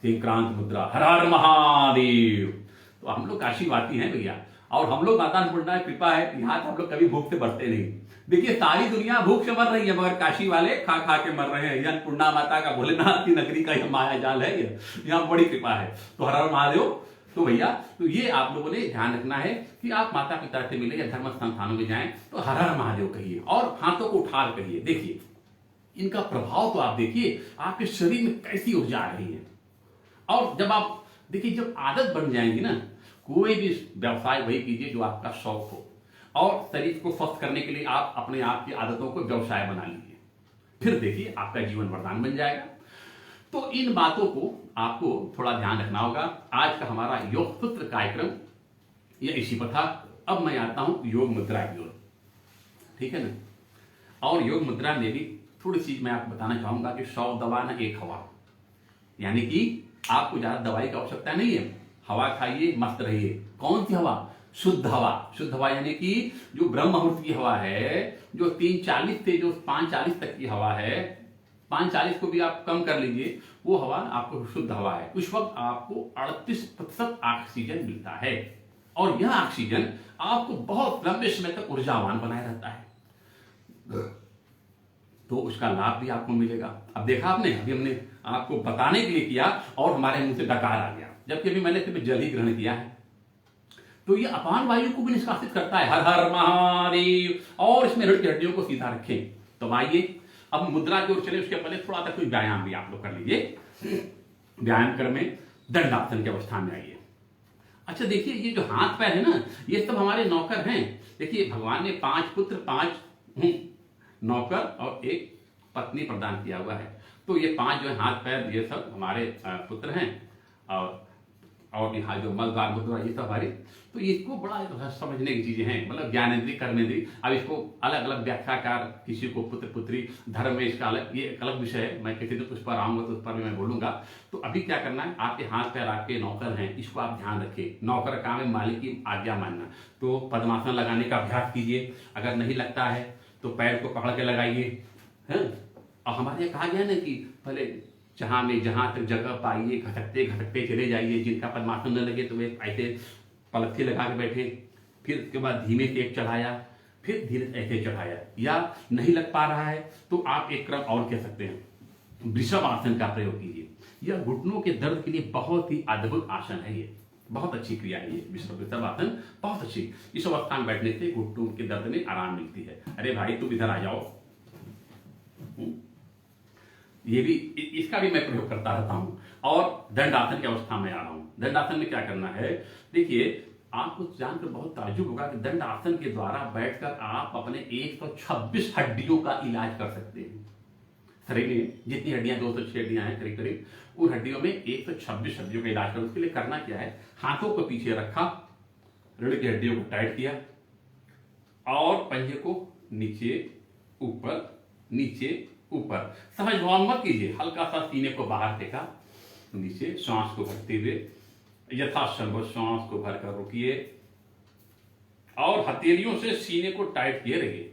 शिंक्रांत मुद्रा, हर हर महादेव। तो हम लोग काशीवासी हैं भैया, और हम लोग माता अन्नपूर्णा की कृपा है कि यहाँ हम लोग कभी भूख से मरते नहीं। देखिए सारी दुनिया भूख से मर रही है मगर काशी वाले खा खा के मर रहे हैं। यह अन्नपूर्णा माता का, भोलेनाथ की नगरी का यह माया जाल है, यहाँ बड़ी कृपा है। तो हर हर महादेव। तो भैया तो ये आप लोगों ने ध्यान रखना है कि आप माता पिता से मिले या धर्म संस्थानों में जाएं तो हर हर महादेव कहिए और हाथों को उठा कहिए। देखिए इनका प्रभाव तो आप देखिए आपके शरीर में कैसी ऊर्जा आ रही है। और जब आप देखिए जब आदत बन जाएंगी ना, कोई भी व्यवसाय वही कीजिए जो आपका शौक हो, और शरीर को स्वस्थ करने के लिए आप अपने आप की आदतों को व्यवसाय बना लीजिए, फिर देखिए आपका जीवन वरदान बन जाएगा। तो इन बातों को आपको थोड़ा ध्यान रखना होगा। आज का हमारा योग सूत्र कार्यक्रम यह इसी पर था। अब मैं आता हूं योग मुद्रा की ओर, ठीक है ना। और योग मुद्रा में भी थोड़ी सी मैं आपको बताना चाहूंगा कि 100 दवा ना 1 हवा, यानी कि आपको ज्यादा दवाई की आवश्यकता नहीं है। हवा खाइए, मस्त रहिए। कौन सी हवा? शुद्ध हवा। शुद्ध हवा यानी कि जो ब्रह्म मुहूर्त की हवा है, जो 3:40 से जो 5:40 तक की हवा है, 5:40 को भी आप कम कर लीजिए, वो हवा आपको शुद्ध हवा है। उस वक्त आपको 38% ऑक्सीजन मिलता है और यह ऑक्सीजन आपको बहुत लंबे समय तक ऊर्जावान बनाए रहता है। तो उसका लाभ भी आपको मिलेगा। अब देखा आपने, अभी हमने आपको बताने के लिए किया और हमारे मुंह से डकार आ गया, जबकि अभी मैंने सिर्फ जल ही ग्रहण किया है। तो ये अपान वायु को भी निष्कासित करता है। हर हर महादेव। और इसमें रीढ़ की हड्डियों को सीधा रखें। तो आइए अब मुद्रा की ओर चले, उसके पहले थोड़ा सा कोई व्यायाम भी आप लोग कर लीजिए। व्यायाम कर में दंडासन की अवस्था में आइए। अच्छा देखिए ये जो हाथ पैर है ना, ये सब हमारे नौकर हैं। देखिए भगवान ने 5 पुत्र 5 नौकर और 1 पत्नी प्रदान किया हुआ है। तो ये 5 जो है हाथ पैर, ये सब हमारे पुत्र हैं और यहाँ जो मलद्वार मुद्रा ये सब हमारे। तो इसको बड़ा समझने की चीजें हैं, मतलब ज्ञानेंद्रिय कर्मेंद्रिय। अब इसको अलग अलग व्याख्याकार, किसी को पुत्र पुत्री, धर्म में इसका अलग, ये एक अलग विषय है। मैं किसी दिन उस पर आऊंगा तो उस पर भी मैं बोलूंगा। तो अभी क्या करना है, आपके हाथ पैर आपके नौकर हैं, इसको आप ध्यान रखें। नौकर का काम है मालिक की आज्ञा मानना। तो पद्मासन लगाने का अभ्यास कीजिए। अगर नहीं लगता है तो पैर को पकड़ के लगाइए। और हमारे यहाँ कहा गया ना कि पहले जहां तक जगह पाइए घटकते घटकते चले जाइए। जिनका पद्मासन न लगे तो वे ऐसे पलथी लगा के बैठे, फिर उसके बाद धीमे से एक चढ़ाया, फिर धीरे से ऐसे चढ़ाया। या नहीं लग पा रहा है तो आप एक क्रम और कह सकते हैं, वृषभ आसन का प्रयोग कीजिए। यह घुटनों के दर्द के लिए बहुत ही अद्भुत आसन है। ये बहुत अच्छी क्रिया है। ये वृषभ आसन बहुत अच्छी। इस अवस्था में बैठने से घुटनों के दर्द में आराम मिलती है। अरे भाई तुम इधर आ जाओ। ये भी, इसका भी मैं प्रयोग करता रहता हूं। और दंडासन की अवस्था में आ रहा हूं। दंडासन में क्या करना है, देखिए आपको जानकर बहुत ताज्जुब होगा कि दंडासन के द्वारा बैठकर आप अपने 126 हड्डियों का इलाज कर सकते हैं। शरीर में जितनी हड्डियां, 206 हड्डियां हैं करीब करीब, उन हड्डियों में 126 हड्डियों का इलाज करो। उसके लिए करना क्या है, हाथों को पीछे रखा, रीढ़ की हड्डियों को टाइट किया और पंजे को नीचे ऊपर नीचे ऊपर। समझ भाव मत कीजिए, हल्का सा सीने को बाहर फेंका, नीचे श्वास को भरते हुए यथासंभव श्वास को भरकर रुकिए और हथेलियों से सीने को टाइट किए रहिए,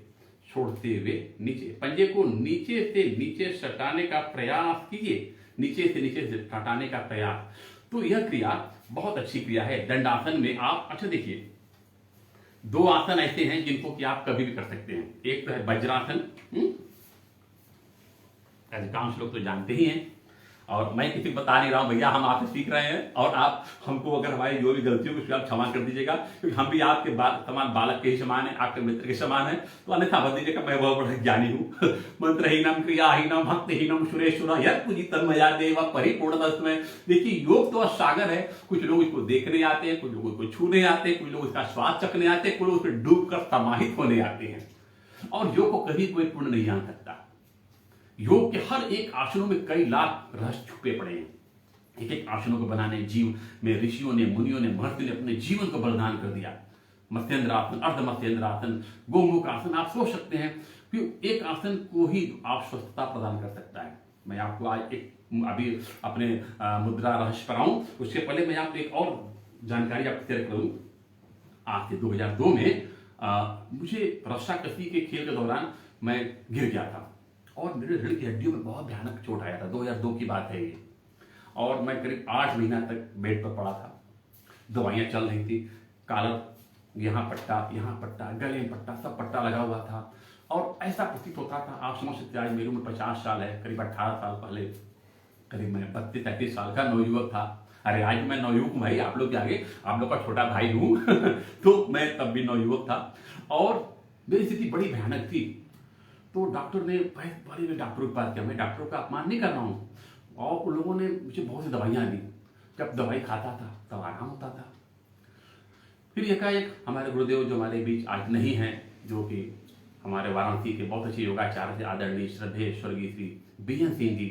छोड़ते हुए नीचे। पंजे को नीचे से नीचे सटाने का प्रयास कीजिए, नीचे से नीचे हटाने का प्रयास। तो यह क्रिया बहुत अच्छी क्रिया है दंडासन में। आप अच्छा देखिए, दो आसन ऐसे हैं जिनको कि आप कभी भी कर सकते हैं। एक तो है वज्रासन, अधिकांश लोग तो जानते ही हैं, और मैं किसी को बता नहीं रहा हूं, भैया हम आपसे सीख रहे हैं, और आप हमको अगर हमारी जो भी गलतियों को आप क्षमा कर दीजिएगा, क्योंकि हम भी आपके समान बालक के ही समान है, आपके मित्र के समान है, तो अन्यथा मत दीजिएगा, मैं बहुत बड़ा ज्ञानी हूँ। मंत्रहीनम क्रियाहीनम भक्तिहीनम सुरेश्वर यत् पूजी तन्मया देव परिपूर्ण। देखिए, योग तो सागर है, कुछ लोग इसको देखने आते हैं, कुछ लोग इसको छूने आते हैं, कुछ लोग इसका स्वाद चखने आते हैं, कुछ लोग उसमें डूब कर समाहित होने आते हैं, और योग को कभी कोई पूर्ण नहीं जान सकता। योग के हर एक आसनों में कई लाख रहस्य छुपे पड़े हैं। एक एक आसनों को बनाने जीव में ऋषियों ने, मुनियों ने, महर्षि ने अपने जीवन को बलिदान कर दिया। मत्स्येंद्र आसन, अर्ध मत्स्येंद्र आसन, गोमुख आसन, आप सोच सकते हैं कि एक आसन को ही आप स्वस्थता प्रदान कर सकता है। मैं आपको आज अभी अपने मुद्रा रहस्य पर आऊं, उसके पहले मैं आपको एक और जानकारी आपको शेयर करूं। आज से 2002 में मुझे रस्साकशी के खेल के दौरान मैं गिर गया था, और मेरे रीढ़ की हड्डियों में बहुत भयानक चोट आया था। 2002 की बात है ये, और मैं करीब 8 महीना तक बेड पर पड़ा था। दवाइयाँ चल रही थी, कॉलर यहाँ पट्टा, गले में पट्टा, सब पट्टा लगा हुआ था, और ऐसा प्रतीत होता था, आप समझ सकते हैं, आज मेरी उम्र 50 साल है, करीब 18 साल पहले, करीब मैं 32-33 साल का नवयुवक था। अरे आज मैं नवयुवक हूँ भाई, आप लोग के आगे आप लोग का छोटा भाई हूँ। तो मैं तब भी नवयुवक था, और मेरी स्थिति बड़ी भयानक थी। तो डॉक्टर ने पहले में डॉक्टरों के पास किया, मैं डॉक्टरों का अपमान नहीं कर रहा हूँ, और उन लोगों ने मुझे बहुत सी दवाइयाँ दी। जब दवाई खाता था तब आराम होता था। फिर एकाएक हमारे गुरुदेव जो हमारे बीच आज नहीं हैं, जो कि हमारे वाराणसी के बहुत अच्छे योगाचार्य थे, आदरणीय श्रद्धेय स्वर्गीय श्री बीएन सिंह जी,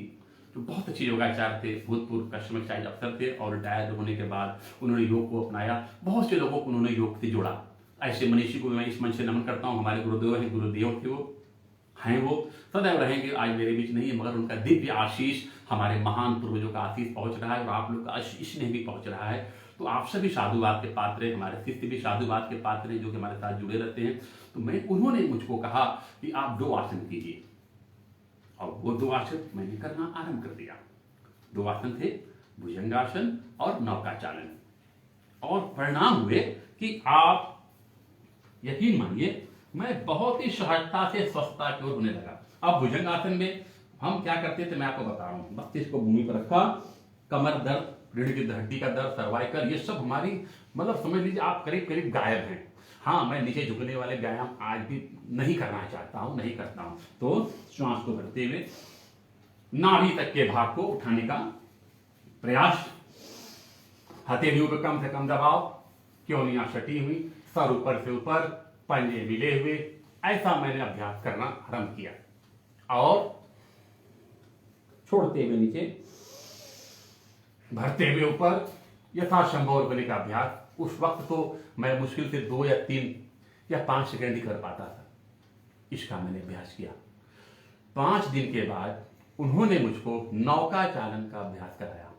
जो बहुत अच्छे योगाचार्य थे, भूतपूर्व कस्टमर चार्ज अफसर थे, और रिटायर होने के बाद उन्होंने योग को अपनाया। बहुत से लोगों को उन्होंने योग से जोड़ा। ऐसे मनीषी को मैं इस मंच से नमन करता हूँ। हमारे गुरुदेव हैं, गुरुदेव थे, वो हैं, वो सदैव रहेंगे। आज मेरे बीच नहीं है, मगर उनका दिव्य आशीष, हमारे महान पूर्वजों का आशीष पहुंच रहा है, और आप लोग का स्नेह भी पहुंच रहा है। तो आप सभी साधुवाद के पात्र हैं, हमारे शिष्य भी साधुवाद के पात्र हैं, जो कि हमारे साथ जुड़े रहते हैं। तो उन्होंने मुझको कहा कि आप 2 आसन कीजिए, और वो 2 आसन मैंने करना आरंभ कर दिया। 2 आसन थे, भुजंगासन और नौकाचालन, और परिणाम हुए कि आप यकीन मानिए, मैं बहुत ही सहजता से स्वस्थता की ओर होने लगा। अब भुजंगासन में हम क्या करते थे, मैं आपको बता रहा हूँ। बस इसको भूमि पर रखा, कमर दर्द, रीढ़ की हड्डी का दर्द, सर्वाइकल, ये सब हमारी मतलब समझ लीजिए आप करीब करीब गायब हैं। हाँ, मैं नीचे झुकने वाले व्यायाम आज भी नहीं करना चाहता हूँ, नहीं करता हूँ। तो श्वास को भरते हुए नाभि तक के भाग को उठाने का प्रयास, हथेलियों पर कम से कम दबाव, क्योनियां सटी हुई, सर ऊपर से ऊपर, पंजे मिले हुए, ऐसा मैंने अभ्यास करना आरंभ किया, और छोड़ते हुए नीचे, भरते हुए ऊपर, यथासंभव करने का अभ्यास। उस वक्त तो मैं मुश्किल से 2 या 3 या 5 सेकंड ही कर पाता था। इसका मैंने अभ्यास किया। 5 दिन के बाद उन्होंने मुझको नौका चालन का अभ्यास कराया।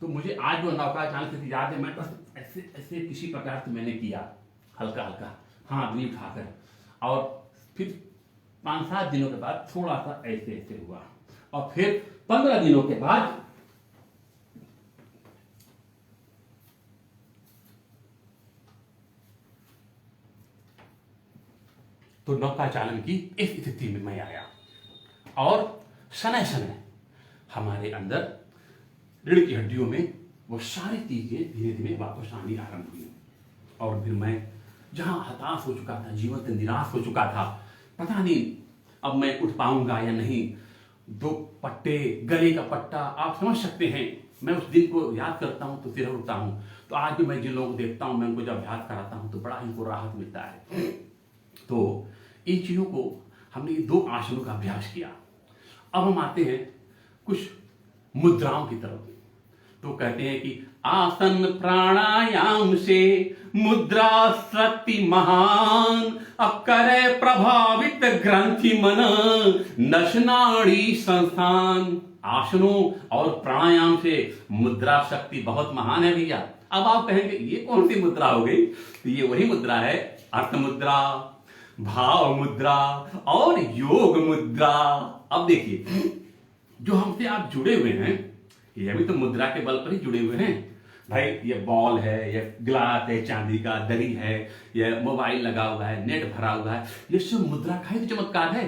तो मुझे आज वो नौका चालन से याद है, मैं बस ऐसे ऐसे किसी प्रकार से मैंने किया, हल्का हल्का हाथ भी उठाकर, और फिर 5-7 दिनों के बाद थोड़ा सा ऐसे ऐसे हुआ, और फिर 15 दिनों के बाद तो नौका चालन की इस स्थिति में मैं आया, और शनै शनै हमारे अंदर रीढ़ की हड्डियों में वो सारी चीजें धीरे धीरे वापस आनी आरंभ हुई। और फिर मैं जहां हताश हो चुका था, जीवन से निराश हो चुका था, पता नहीं अब मैं उठ पाऊंगा या नहीं, 2 पट्टे, गले का पट्टा, आप समझ सकते हैं। मैं उस दिन को याद करता हूं तो सिर उठता हूं। तो आज भी मैं जिन लोगों को देखता हूं, मैं उनको जब अभ्यास कराता हूं तो बड़ा इनको राहत मिलता है। तो इन चीजों को हमने 2 आसनों का अभ्यास किया। अब हम आते हैं कुछ मुद्राओं की तरफ। तो कहते हैं कि आसन प्राणायाम से मुद्रा शक्ति महान, अब करे प्रभावित ग्रंथि मन, नशनाड़ी संस्थान। आसनों और प्राणायाम से मुद्रा शक्ति बहुत महान है भैया। अब आप कहेंगे ये कौन सी मुद्रा हो गई? तो ये वही मुद्रा है, अर्थ मुद्रा, भाव मुद्रा और योग मुद्रा। अब देखिए, जो हमसे आप जुड़े हुए हैं, ये भी तो मुद्रा के बल पर ही जुड़े हुए हैं। भाई ये बॉल है, ये गिलास है, चांदी का दरी है, ये मोबाइल लगा हुआ है, नेट भरा हुआ है, ये सब मुद्रा का ही तो चमत्कार है।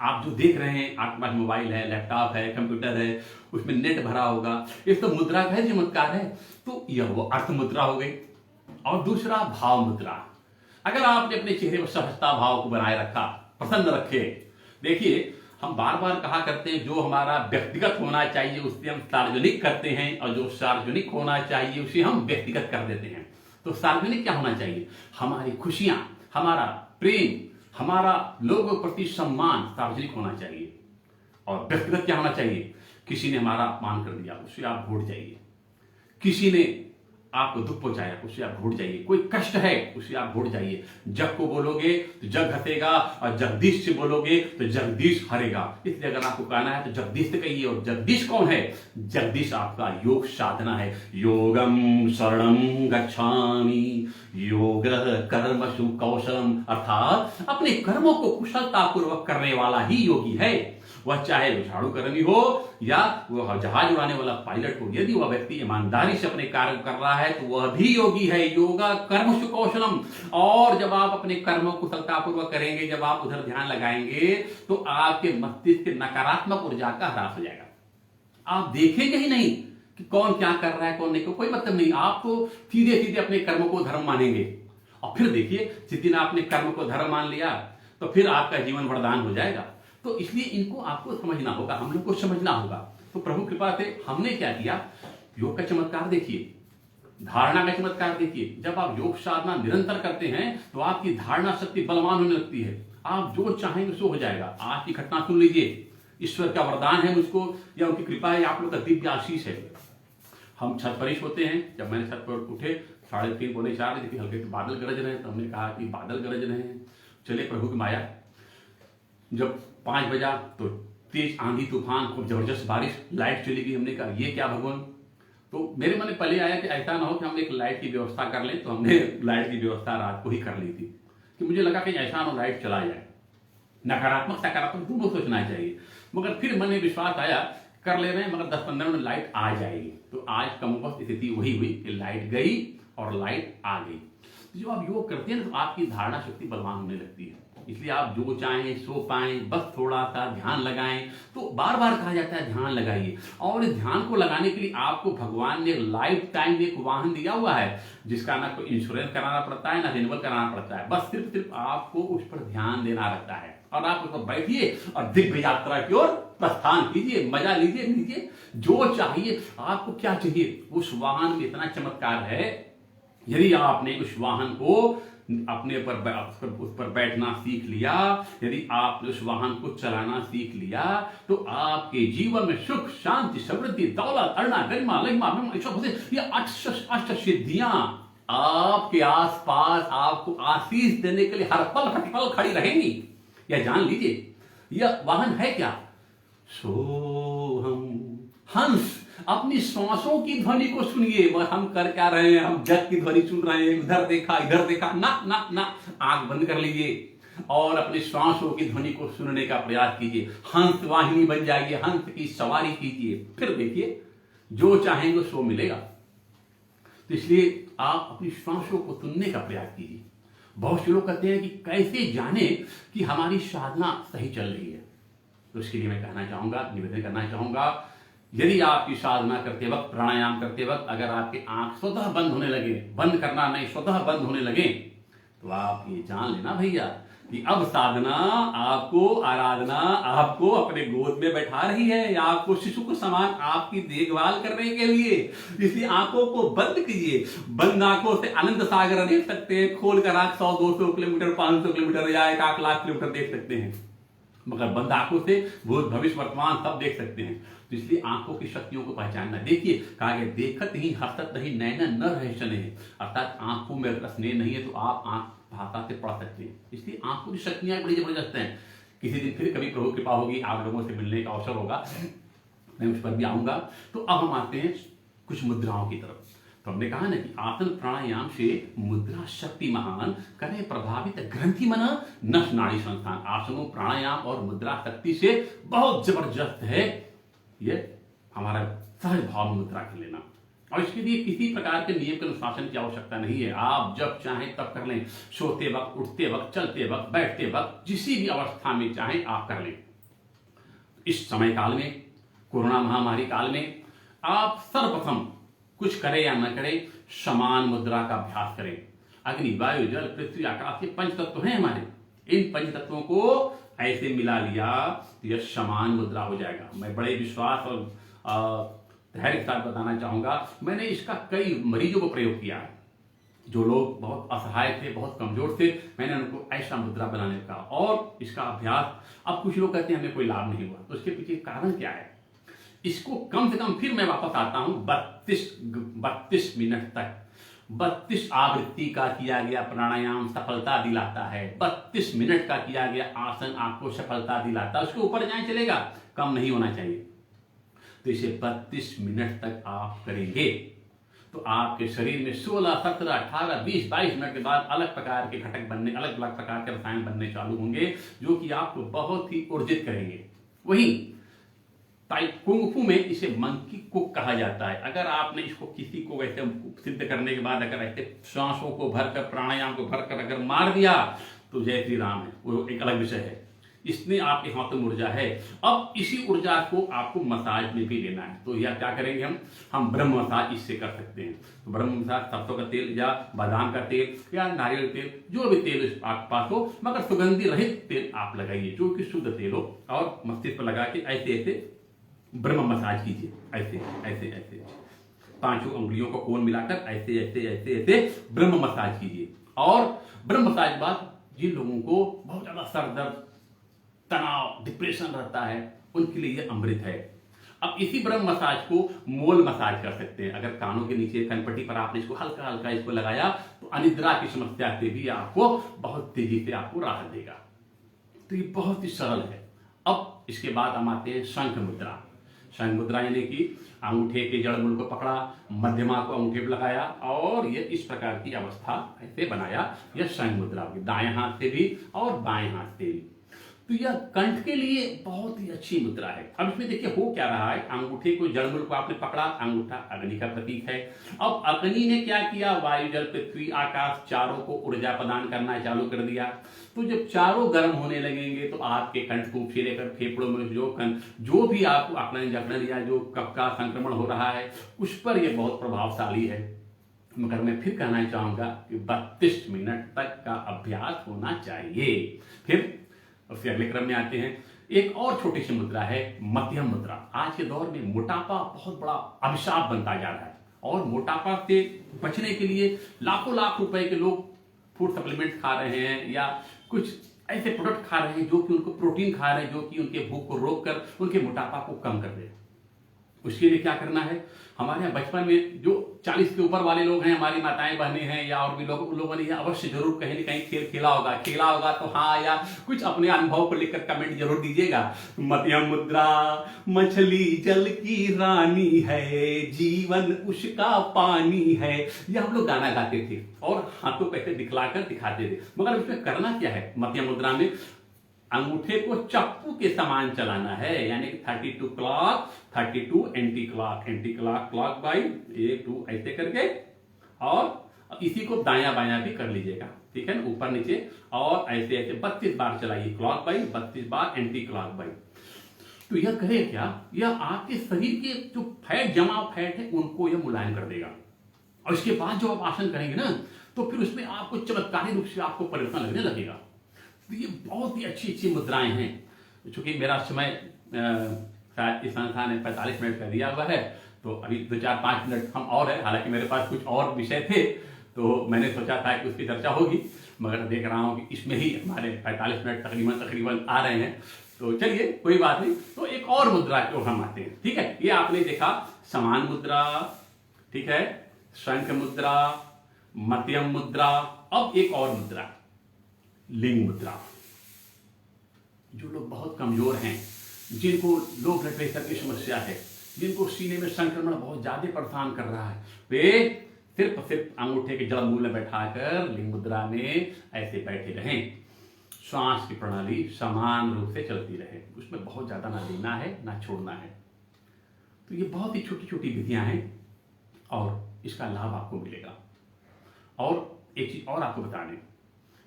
आप जो देख रहे हैं, आपके पास मोबाइल है, लैपटॉप है, कंप्यूटर है, उसमें नेट भरा होगा, ये तो मुद्रा का ही चमत्कार है। तो यह वो अर्थ मुद्रा हो गई। और दूसरा भाव मुद्रा। अगर आपने अपने चेहरे पर सहजता भाव को बनाए रखा, प्रसन्न रखे। देखिए, हम बार बार कहा करते हैं जो हमारा व्यक्तिगत होना चाहिए उससे हम सार्वजनिक करते हैं, और जो सार्वजनिक होना चाहिए उसे हम व्यक्तिगत कर देते हैं। तो सार्वजनिक क्या होना चाहिए? हमारी खुशियां, हमारा प्रेम, हमारा लोगों के प्रति सम्मान सार्वजनिक होना चाहिए। और व्यक्तिगत क्या होना चाहिए? किसी ने हमारा अपमान कर दिया, उससे आप भूल जाइए। किसी ने आपको दुख पहुंचाया, उससे आप भूल जाइए। कोई कष्ट है, उससे आप भूल जाइए। जग को बोलोगे तो जग हंसेगा, और जगदीश से बोलोगे तो जगदीश हरेगा। इसलिए अगर आपको कहना है तो जगदीश से कहिए। और जगदीश कौन है? जगदीश आपका योग साधना है। योगम शरणम गच्छामि योग कर्मसु कौशलम, अर्थात अपने कर्मों को कुशलता पूर्वक करने वाला ही योगी है। वह चाहे झाड़ू कर्मी हो या वह जहाज उड़ाने वाला पायलट हो, यदि वह व्यक्ति ईमानदारी से अपने कार्य कर रहा है तो वह भी योगी है। योगा कर्म सुकौशलम। और जब आप अपने कर्मों को कुशलतापूर्वक करेंगे, जब आप उधर ध्यान लगाएंगे, तो आपके मस्तिष्क के नकारात्मक ऊर्जा का ह्रास हो जाएगा। आप देखेंगे ही नहीं कि कौन क्या कर रहा है, कौन नहीं, कोई मतलब नहीं। आप तो सीधे सीधे अपने कर्म को धर्म मानेंगे। और फिर देखिए, जिस दिन आपने कर्म को धर्म मान लिया तो फिर आपका जीवन वरदान हो जाएगा। तो इसलिए इनको आपको समझना होगा, हम लोग को समझना होगा। तो प्रभु कृपा से हमने क्या किया? योग का चमत्कार देखिए, धारणा का चमत्कार देखिए। जब आप योग साधना निरंतर करते हैं तो आपकी धारणा शक्ति बलवान होने लगती है। आप जो चाहेंगे सो हो जाएगा। आज की घटना सुन लीजिए। ईश्वर का वरदान है मुझको, या उनकी कृपा है, आप लोग का दिव्य आशीष है। हम छत पर ही सोते हैं। जब मैंने छत पर उठे 3:30 पौने 4 बजे, हल्के से बादल गरज रहे हैं, तो हमने कहा कि बादल गरज रहे हैं, चले प्रभु की माया। जब 5 बजा तो तेज आंधी तूफान, खूब जबरदस्त बारिश, लाइट चली गई। हमने कहा ये क्या भगवान? तो मेरे मन में पहले आया कि ऐसा ना हो कि हम एक लाइट की व्यवस्था कर लें। तो हमने लाइट की व्यवस्था रात को ही कर ली थी, कि मुझे लगा कि ऐसा ना हो लाइट चला जाए। नकारात्मक सकारात्मक दोनों सोचना चाहिए। मगर फिर मन में विश्वास आया कर ले रहे हैं, मगर 10-15 मिनट लाइट आ जाएगी। तो आज कमबख्त स्थिति वही हुई कि लाइट गई और लाइट आ गई। तो जब आप योग करते हैं ना तो आपकी धारणा शक्ति बलवान होने लगती है। इसलिए आप जो चाहें सो पाएं, बस थोड़ा सा ध्यान लगाएं। तो बार बार कहा जाता है ध्यान लगाइए। और इस ध्यान को लगाने के लिए आपको भगवान ने लाइफ टाइम एक वाहन दिया हुआ है, जिसका ना कोई इंश्योरेंस कराना पड़ता है, ना रिन्यूअल कराना पड़ता है। बस सिर्फ आपको उस पर ध्यान देना रहता है। और आप उस पर बैठिए और दिव्य यात्रा की ओर प्रस्थान कीजिए। मजा लीजिए जो चाहिए। आपको क्या चाहिए? उस वाहन में इतना चमत्कार है, यदि आपने उस वाहन को अपने उस पर बैठना सीख लिया, यदि आपने उस वाहन को चलाना सीख लिया, तो आपके जीवन में सुख, शांति, समृद्धि, दौलत, अरुणा, गरिमा, लहिमा, ये 8 सिद्धियां आपके आसपास आपको आशीष देने के लिए हर पल प्रतिपल खड़ी रहेंगी। यह जान लीजिए। यह वाहन है क्या? सोहम। हंस। अपनी श्वासों की ध्वनि को सुनिए। वह हम कर क्या रहे हैं? हम जग की ध्वनि सुन रहे हैं। उधर देखा, इधर देखा, ना ना ना। आंख बंद कर लीजिए और अपनी श्वासों की ध्वनि को सुनने का प्रयास कीजिए। हंस वाहिनी बन जाइए, हंस की सवारी कीजिए। फिर देखिए, जो चाहेंगे सो मिलेगा। तो इसलिए आप अपनी श्वासों को सुनने का प्रयास कीजिए। बहुत से लोग कहते हैं कि कैसे जाने कि हमारी साधना सही चल रही है। तो इसके लिए मैं कहना चाहूंगा, निवेदन करना चाहूंगा, यदि आपकी साधना करते वक्त, प्राणायाम करते वक्त अगर आपके आंख स्वतः बंद होने लगे, बंद करना नहीं, स्वतः बंद होने लगे, तो आप ये जान लेना भैया कि अब साधना आपको, आराधना आपको अपने गोद में बैठा रही है, या आपको शिशु को समान आपकी देखभाल करने के लिए। इसलिए आंखों को बंद कीजिए। बंद आंखों से अनंत सागर देख सकते हैं। खोलकर आंख 100-200 किलोमीटर, 500 किलोमीटर या 1 लाख किलोमीटर देख सकते हैं। मगर बंद आंखों से भूत, भविष्य, वर्तमान सब देख सकते हैं। तो इसलिए आंखों की शक्तियों को पहचानना। देखिए, कहा गया देखत ही हसत नहीं, नैना न रहे स्नेह। अर्थात आंखों में अगर स्नेह नहीं है तो आप आंख भाषा से पढ़ सकते हैं। इसलिए आंखों की शक्तियां बड़ी जबरदस्त हैं। किसी दिन फिर कभी प्रभु कृपा होगी, आप लोगों से मिलने का अवसर होगा, मैं उस पर भी आऊंगा। तो अब हम आते हैं कुछ मुद्राओं की तरफ। तो हमने कहा ना कि आसन प्राणायाम से मुद्रा शक्ति महान, करे प्रभावित ग्रंथि मना, नस नाड़ी संस्थान। आसनों, प्राणायाम और मुद्रा शक्ति से बहुत जबरदस्त है ये हमारा सहज भाव मुद्रा कर लेना। और इसके लिए किसी प्रकार के नियम के अनुशासन की आवश्यकता नहीं है। आप जब चाहें तब कर लें, सोते वक्त, उठते वक्त, चलते वक्त, बैठते वक्त, जिसी भी अवस्था में चाहें आप कर लें। इस समय काल में, कोरोना महामारी काल में, आप सर्वप्रथम कुछ करें या न करें, समान मुद्रा का अभ्यास करें। अग्नि, वायु, जल, पृथ्वी, आकाश, ये पंच तत्व हैं हमारे। इन पंच तत्वों को ऐसे मिला लिया तो यह समान मुद्रा हो जाएगा। मैं बड़े विश्वास और धैर्य के साथ बताना चाहूंगा, मैंने इसका कई मरीजों को प्रयोग किया है। जो लोग बहुत असहाय थे, बहुत कमजोर थे, मैंने उनको ऐसा मुद्रा बनाने का और इसका अभ्यास। अब कुछ लोग कहते हैं हमें कोई लाभ नहीं हुआ, तो उसके पीछे कारण क्या है? इसको कम से कम, फिर मैं वापस आता हूं, 32 मिनट तक 32 आवृत्ति का किया गया प्राणायाम सफलता दिलाता है। 32 मिनट का किया गया आसन आपको सफलता दिलाता है। उसके ऊपर जाए चलेगा, कम नहीं होना चाहिए। तो इसे 32 मिनट तक आप करेंगे तो आपके शरीर में 16, 17, 18, 20, 22 मिनट के बाद अलग प्रकार के घटक बनने, अलग अलग प्रकार के रसायन बनने चालू होंगे, जो कि आपको बहुत ही ऊर्जित करेंगे। वहीं कुंग फू में इसे मंकी कुक कहा जाता है। अगर आपने इसको किसी को वैसे सिद्ध करने के बाद अगर ऐसे श्वासों को भरकर, प्राणायाम को भरकर अगर मार दिया तो जय श्री राम है, वो एक अलग विषय है। इसमें आपके हाथों में ऊर्जा है। अब इसी ऊर्जा को आपको मसाज में भी लेना है। तो यह क्या करेंगे हम ब्रह्म मसाज इससे कर सकते हैं। तो ब्रह्म मसाज सरसों का तेल या बादाम का तेल या नारियल तेल, जो भी तेल आपके पास हो, मगर सुगंधी रहित तेल आप लगाइए, जो कि शुद्ध तेल हो, और मस्तिष्क पर लगा के ऐसे ऐसे ब्रह्म मसाज कीजिए। ऐसे ऐसे ऐसे 5 उंगलियों को कोण मिलाकर ऐसे ऐसे ऐसे ऐसे ब्रह्म मसाज कीजिए। और ब्रह्म मसाज बाद जिन लोगों को बहुत ज्यादा सर दर्द, तनाव, डिप्रेशन रहता है, उनके लिए यह अमृत है। अब इसी ब्रह्म मसाज को मोल मसाज कर सकते हैं। अगर कानों के नीचे कनपट्टी पर आपने इसको हल्का हल्का इसको लगाया तो अनिद्रा की समस्या से भी आपको बहुत तेजी से आपको राहत देगा। तो ये बहुत ही सरल है। अब इसके बाद हम आते हैं शंख मुद्रा। शंख मुद्रा यानी कि अंगूठे के जड़ मूल को पकड़ा, मध्यमा को अंगूठे पर लगाया और ये इस प्रकार की अवस्था ऐसे बनाया। यह शंख मुद्रा होगी, दाएं हाथ से भी और बाएं हाथ से भी। तो यह कंठ के लिए बहुत ही अच्छी मुद्रा है। अब इसमें देखिए हो क्या रहा है, अंगूठे को जड़मूल को आपने पकड़ा, अंगूठा अग्नि का प्रतीक है। अब अग्नि ने क्या किया, वायु, जल, पृथ्वी, आकाश चारों को ऊर्जा प्रदान करना चालू कर दिया। तो जब चारों गर्म होने लगेंगे तो आपके कंठ को से लेकर फेफड़ों में जो भी आपको आकलन जकड़न या जो कफ का संक्रमण हो रहा है, उस पर यह बहुत प्रभावशाली है। मगर मैं फिर कहना चाहूंगा कि 32 मिनट तक का अभ्यास होना चाहिए। फिर उसके अगले क्रम में आते हैं, एक और छोटी सी मुद्रा है मध्यम मुद्रा। आज के दौर में मोटापा बहुत बड़ा अभिशाप बनता जा रहा है और मोटापा से बचने के लिए लाखों लाख रुपए के लोग फूड सप्लीमेंट खा रहे हैं या कुछ ऐसे प्रोडक्ट खा रहे हैं जो कि उनको प्रोटीन खा रहे हैं, जो कि उनके भूख को रोक कर उनके मोटापा को कम कर दे। उसके लिए क्या करना है, हमारे यहाँ बचपन में जो 40 के ऊपर वाले लोग हैं, हमारी माताएं बहनें हैं या और भी लोग, उन लोगों ने यह अवश्य जरूर कहीं न कहीं खेल खेला होगा तो हाँ, या कुछ अपने अनुभव को लेकर कमेंट जरूर दीजिएगा। मध्यम मुद्रा, मछली जल की रानी है, जीवन उसका पानी है, यह हम लोग गाना गाते थे और हाथों को ऐसे दिखलाकर दिखाते थे। मगर उसमें करना क्या है, मध्यम मुद्रा में अंगूठे को चप्पू के समान चलाना है, यानी कि 32 clock, 32 anti clock clock by 1 2 ऐसे करके, और इसी को दायां बायां भी कर लीजिएगा, ठीक है ना, ऊपर नीचे, और ऐसे ऐसे 32 बार चलाइए, clock by 32 bar anti clock by. तो यह करे क्या, यह आपके शरीर के जो फैट, जमा फैट है, उनको यह मुलायम कर देगा। और इसके बाद जो आप आसन करेंगे ना, तो फिर उसमें आपको चमत्कारी रूप से आपको परिवर्तन लगने लगेगा। तो ये बहुत ही अच्छी अच्छी मुद्राएं हैं। चूंकि मेरा समय शायद इस संस्थान ने 45 मिनट का दिया हुआ है, तो अभी 2-4-5 मिनट हम और है। हालांकि मेरे पास कुछ और विषय थे, तो मैंने सोचा था कि उसकी चर्चा होगी, मगर देख रहा हूं कि इसमें ही हमारे 45 मिनट तकरीबन आ रहे हैं। तो चलिए कोई बात नहीं। तो एक और मुद्रा को हम आते हैं, ठीक है। ये आपने देखा समान मुद्रा, ठीक है, शंख मुद्रा, मध्यम मुद्रा। अब एक और मुद्रा, लिंग मुद्रा। जो लोग बहुत कमजोर हैं, जिनको लो ब्लड प्रेशर की समस्या है, जिनको सीने में संक्रमण बहुत ज्यादा परेशान कर रहा है, वे सिर्फ अंगूठे के जड़ मूल में बैठाकर लिंग मुद्रा में ऐसे बैठे रहें। श्वास की प्रणाली समान रूप से चलती रहे, उसमें बहुत ज्यादा ना देना है ना छोड़ना है। तो ये बहुत ही छोटी छोटी विधियां हैं और इसका लाभ आपको मिलेगा। और एक चीज और आपको बता दें,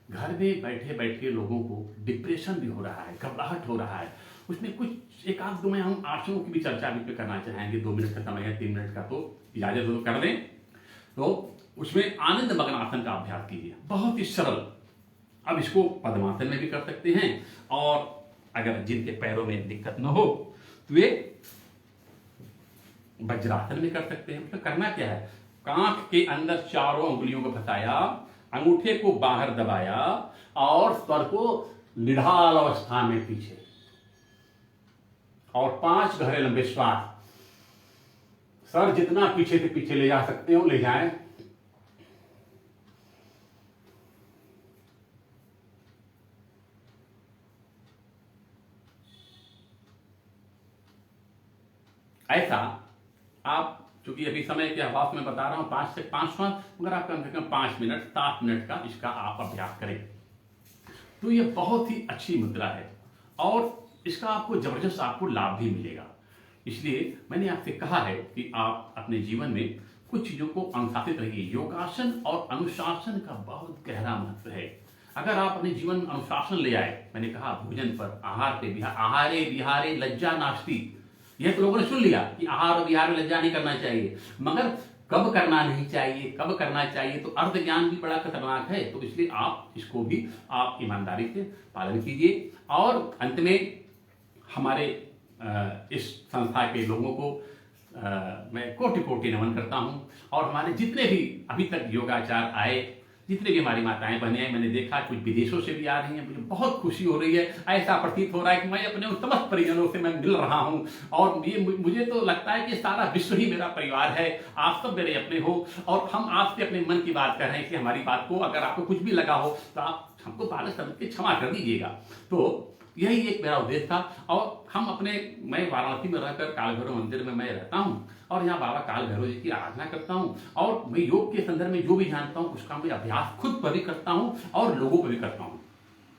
घर में बैठे बैठे लोगों को डिप्रेशन भी हो रहा है, घबराहट हो रहा है, उसमें कुछ एक आध दो में हम आसनों की भी चर्चा भी पे करना चाहेंगे। 2 मिनट का समय है, 3 मिनट का तो इजाजत हो तो कर दें। तो उसमें आनंद मग्न आसन का अभ्यास कीजिए, बहुत ही सरल। अब इसको पद्मासन में भी कर सकते हैं, और अगर जिनके पैरों में दिक्कत न हो तो वे वज्रासन में कर सकते हैं। मतलब करना क्या है, कांख के अंदर चारों उंगलियों को फंसाया, अंगूठे को बाहर दबाया और स्वर को निढाल अवस्था में पीछे, और 5 गहरे लंबे श्वास। सर जितना पीछे से पीछे ले जा सकते हो ले जाएं। ऐसा आप, चूंकि अभी समय के अभाव में बता रहा हूं, 5 से 5 श्वास, मगर आप कम से कम 5 मिनट 7 मिनट का इसका आप अभ्यास करें तो ये बहुत ही अच्छी मुद्रा है, और इसका आपको जबरदस्त आपको लाभ भी मिलेगा। इसलिए मैंने आपसे कहा है कि आप अपने जीवन में कुछ चीजों को अनुशासित रहिए। योगासन और अनुशासन का बहुत गहरा महत्व है। अगर आप अपने जीवन में अनुशासन ले आए, मैंने कहा भोजन पर, आहार पे विहार, आहारे विहारे लज्जा नास्ति, यह तो लोगों ने सुन लिया कि आहार और विहार में लज्जा नहीं करना चाहिए, मगर कब करना नहीं चाहिए, कब करना चाहिए, तो अर्ध ज्ञान भी बड़ा खतरनाक है। तो इसलिए आप इसको भी आप ईमानदारी से पालन कीजिए। और अंत में हमारे इस संस्था के लोगों को मैं कोटि कोटि नमन करता हूं, और हमारे जितने भी अभी तक योगाचार आए, जितने भी हमारी माताएं बहनें हैं, मैंने देखा कुछ विदेशों से भी आ रही हैं, मुझे बहुत खुशी हो रही है। ऐसा प्रतीत हो रहा है कि मैं अपने उन समस्त परिजनों से मैं मिल रहा हूं, और ये मुझे तो लगता है कि सारा विश्व ही मेरा परिवार है, आप सब मेरे अपने हो, और हम आपसे अपने मन की बात कर रहे हैं कि हमारी बात को अगर आपको कुछ भी लगा हो तो आप हमको बालक समझ के क्षमा कर दीजिएगा। तो यही एक मेरा उद्देश्य था। और हम अपने, मैं वाराणसी में रहकर काल भैरव मंदिर में मैं रहता हूँ, और यहाँ बाबा काल भैरव जी की आराधना करता हूँ, और मैं योग के संदर्भ में जो भी जानता हूँ उसका मैं अभ्यास खुद पर भी करता हूँ और लोगों पर भी करता हूँ।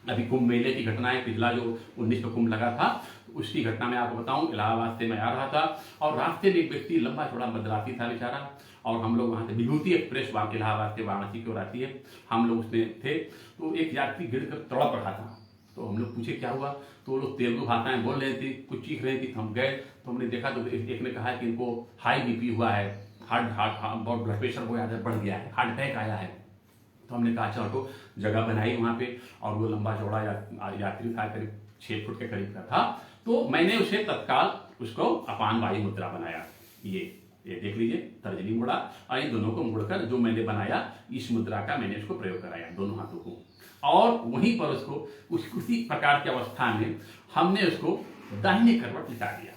अभी कुंभ मेले की घटनाएं, पिछला जो 19 को कुंभ लगा था उसकी घटना मैं आपको बताऊं, इलाहाबाद से मैं आ रहा था, और रास्ते में एक व्यक्ति लंबा चौड़ा मद्रासी था बेचारा, और हम लोग वहाँ से विभूति एक्सप्रेस वहाँ इलाहाबाद से वाराणसी की ओर आती है, हम लोग उसमें थे, तो एक यात्री गिर कर तड़प रहा था। तो हम लोग पूछे क्या हुआ, तो वो लोग तेलुगु भाषाएं बोल रहे थे, कुछ चीख रहे थे। तो हम गए तो हमने देखा तो एक ने कहा कि इनको हाई बीपी हुआ है, बहुत ब्लड प्रेशर हो बढ़ गया है, हार्ट अटैक आया है। तो हमने कहा अच्छा तो जगह बनाई वहाँ पे, और वो लंबा चौड़ा यात्री था, करीब 6 फुट के करीब का था। तो मैंने उसे तत्काल उसको अपान वायु मुद्रा बनाया। ये देख लीजिए, तर्जनी मुड़ा, और इन दोनों को मुड़कर जो मैंने बनाया, इस मुद्रा का मैंने उसको प्रयोग कराया दोनों हाथों को, और वहीं पर उसको उसी प्रकार की अवस्था में हमने उसको दाहिने करवट लिटा दिया।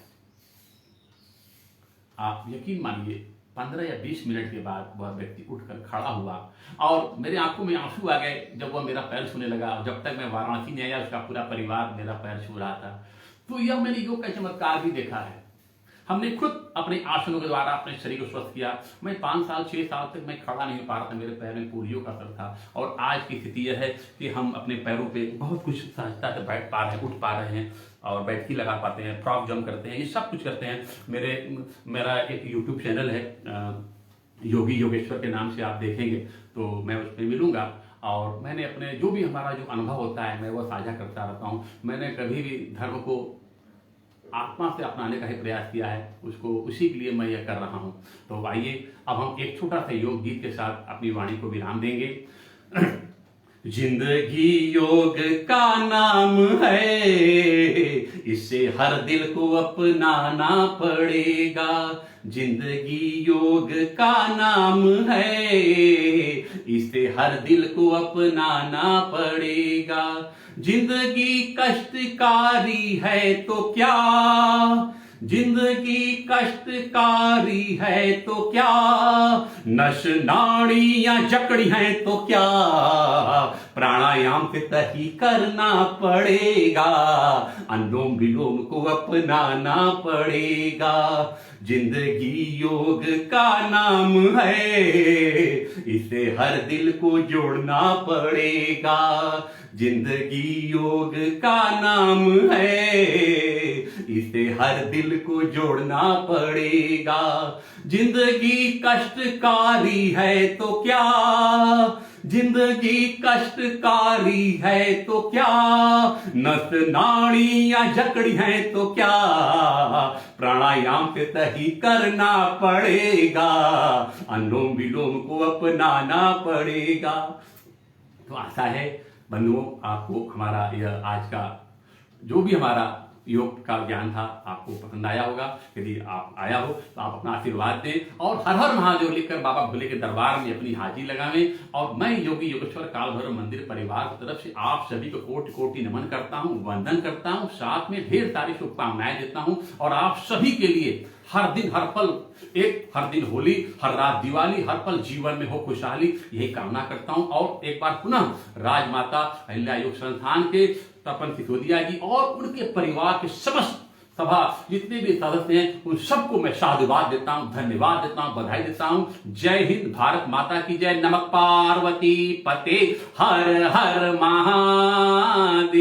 आप यकीन मानिए 15 या 20 मिनट के बाद वह व्यक्ति उठकर खड़ा हुआ, और मेरे आंखों में आंसू आ गए जब वह मेरा पैर छूने लगा। जब तक मैं वाराणसी नहीं आया उसका पूरा परिवार मेरा पैर छू रहा था। तो यह मैंने योग का चमत्कार भी देखा है। हमने खुद अपने आसनों के द्वारा अपने शरीर को स्वस्थ किया। मैं 5 साल 6 साल तक मैं खड़ा नहीं हो पा रहा था, मेरे पैर में पोलियो का असर था, और आज की स्थिति यह है कि हम अपने पैरों पे बहुत कुछ सहजता से बैठ पा रहे हैं, उठ पा रहे हैं, और बैठकी लगा पाते हैं, फ्रॉक जंप करते हैं, ये सब कुछ करते हैं। मेरा एक यूट्यूब चैनल है योगी योगेश्वर के नाम से, आप देखेंगे तो मैं उस पर मिलूंगा, और मैंने अपने जो भी हमारा जो अनुभव होता है मैं वो साझा करता रहता हूँ। मैंने कभी भी धर्म को आत्मा से अपनाने का ही प्रयास किया है, उसको उसी के लिए मैं यह कर रहा हूँ। तो आइए अब हम एक छोटा सा योग गीत के साथ अपनी वाणी को विराम देंगे। जिंदगी योग का नाम है, इसे हर दिल को अपनाना पड़ेगा। जिंदगी योग का नाम है, इसे हर दिल को अपनाना पड़ेगा। जिंदगी कष्टकारी है तो क्या, जिंदगी कष्टकारी है तो क्या, नश नाड़ियां जकड़ी हैं तो क्या, प्राणायाम से तही करना पड़ेगा, अनुलोम विलोम को अपनाना पड़ेगा। जिंदगी योग का नाम है, इसे हर दिल को जोड़ना पड़ेगा। जिंदगी योग का नाम है, इसे हर दिल को जोड़ना पड़ेगा। जिंदगी कष्टकारी है तो क्या, जिंदगी कष्टकारी है तो क्या, नस नाड़ियां जकड़ी है तो क्या, प्राणायाम से सही करना पड़ेगा, अनुलोम विलोम को अपनाना पड़ेगा। तो आशा है बंधुओं आपको हमारा यह आज का जो भी हमारा योग का ज्ञान था आपको पसंद आया होगा। यदि आप आया हो तो आप अपना आशीर्वाद दें और हर हर महादेव लिखकर बाबा भोले के दरबार में अपनी हाजिरी लगावें। और मैं योगी योगेश्वर काल भैरव मंदिर परिवार की तरफ से आप सभी को कोटि कोटि नमन करता हूं, वंदन करता हूं, साथ में ढेर सारी शुभकामनाएं देता हूं। और आप सभी के लिए हर दिन हर पल हर दिन होली, हर रात दिवाली, हर पल जीवन में हो खुशहाली, यही कामना करता हूं। और एक बार पुनः राजमाता अहिल्या योग संस्थान के तपन सिसोदिया जी और उनके परिवार के समस्त सभा जितने भी सदस्य हैं उन सबको मैं साधुवाद देता हूं, धन्यवाद देता हूं, बधाई देता हूं। जय हिंद, भारत माता की जय। नमः पार्वती पते हर हर महादेव।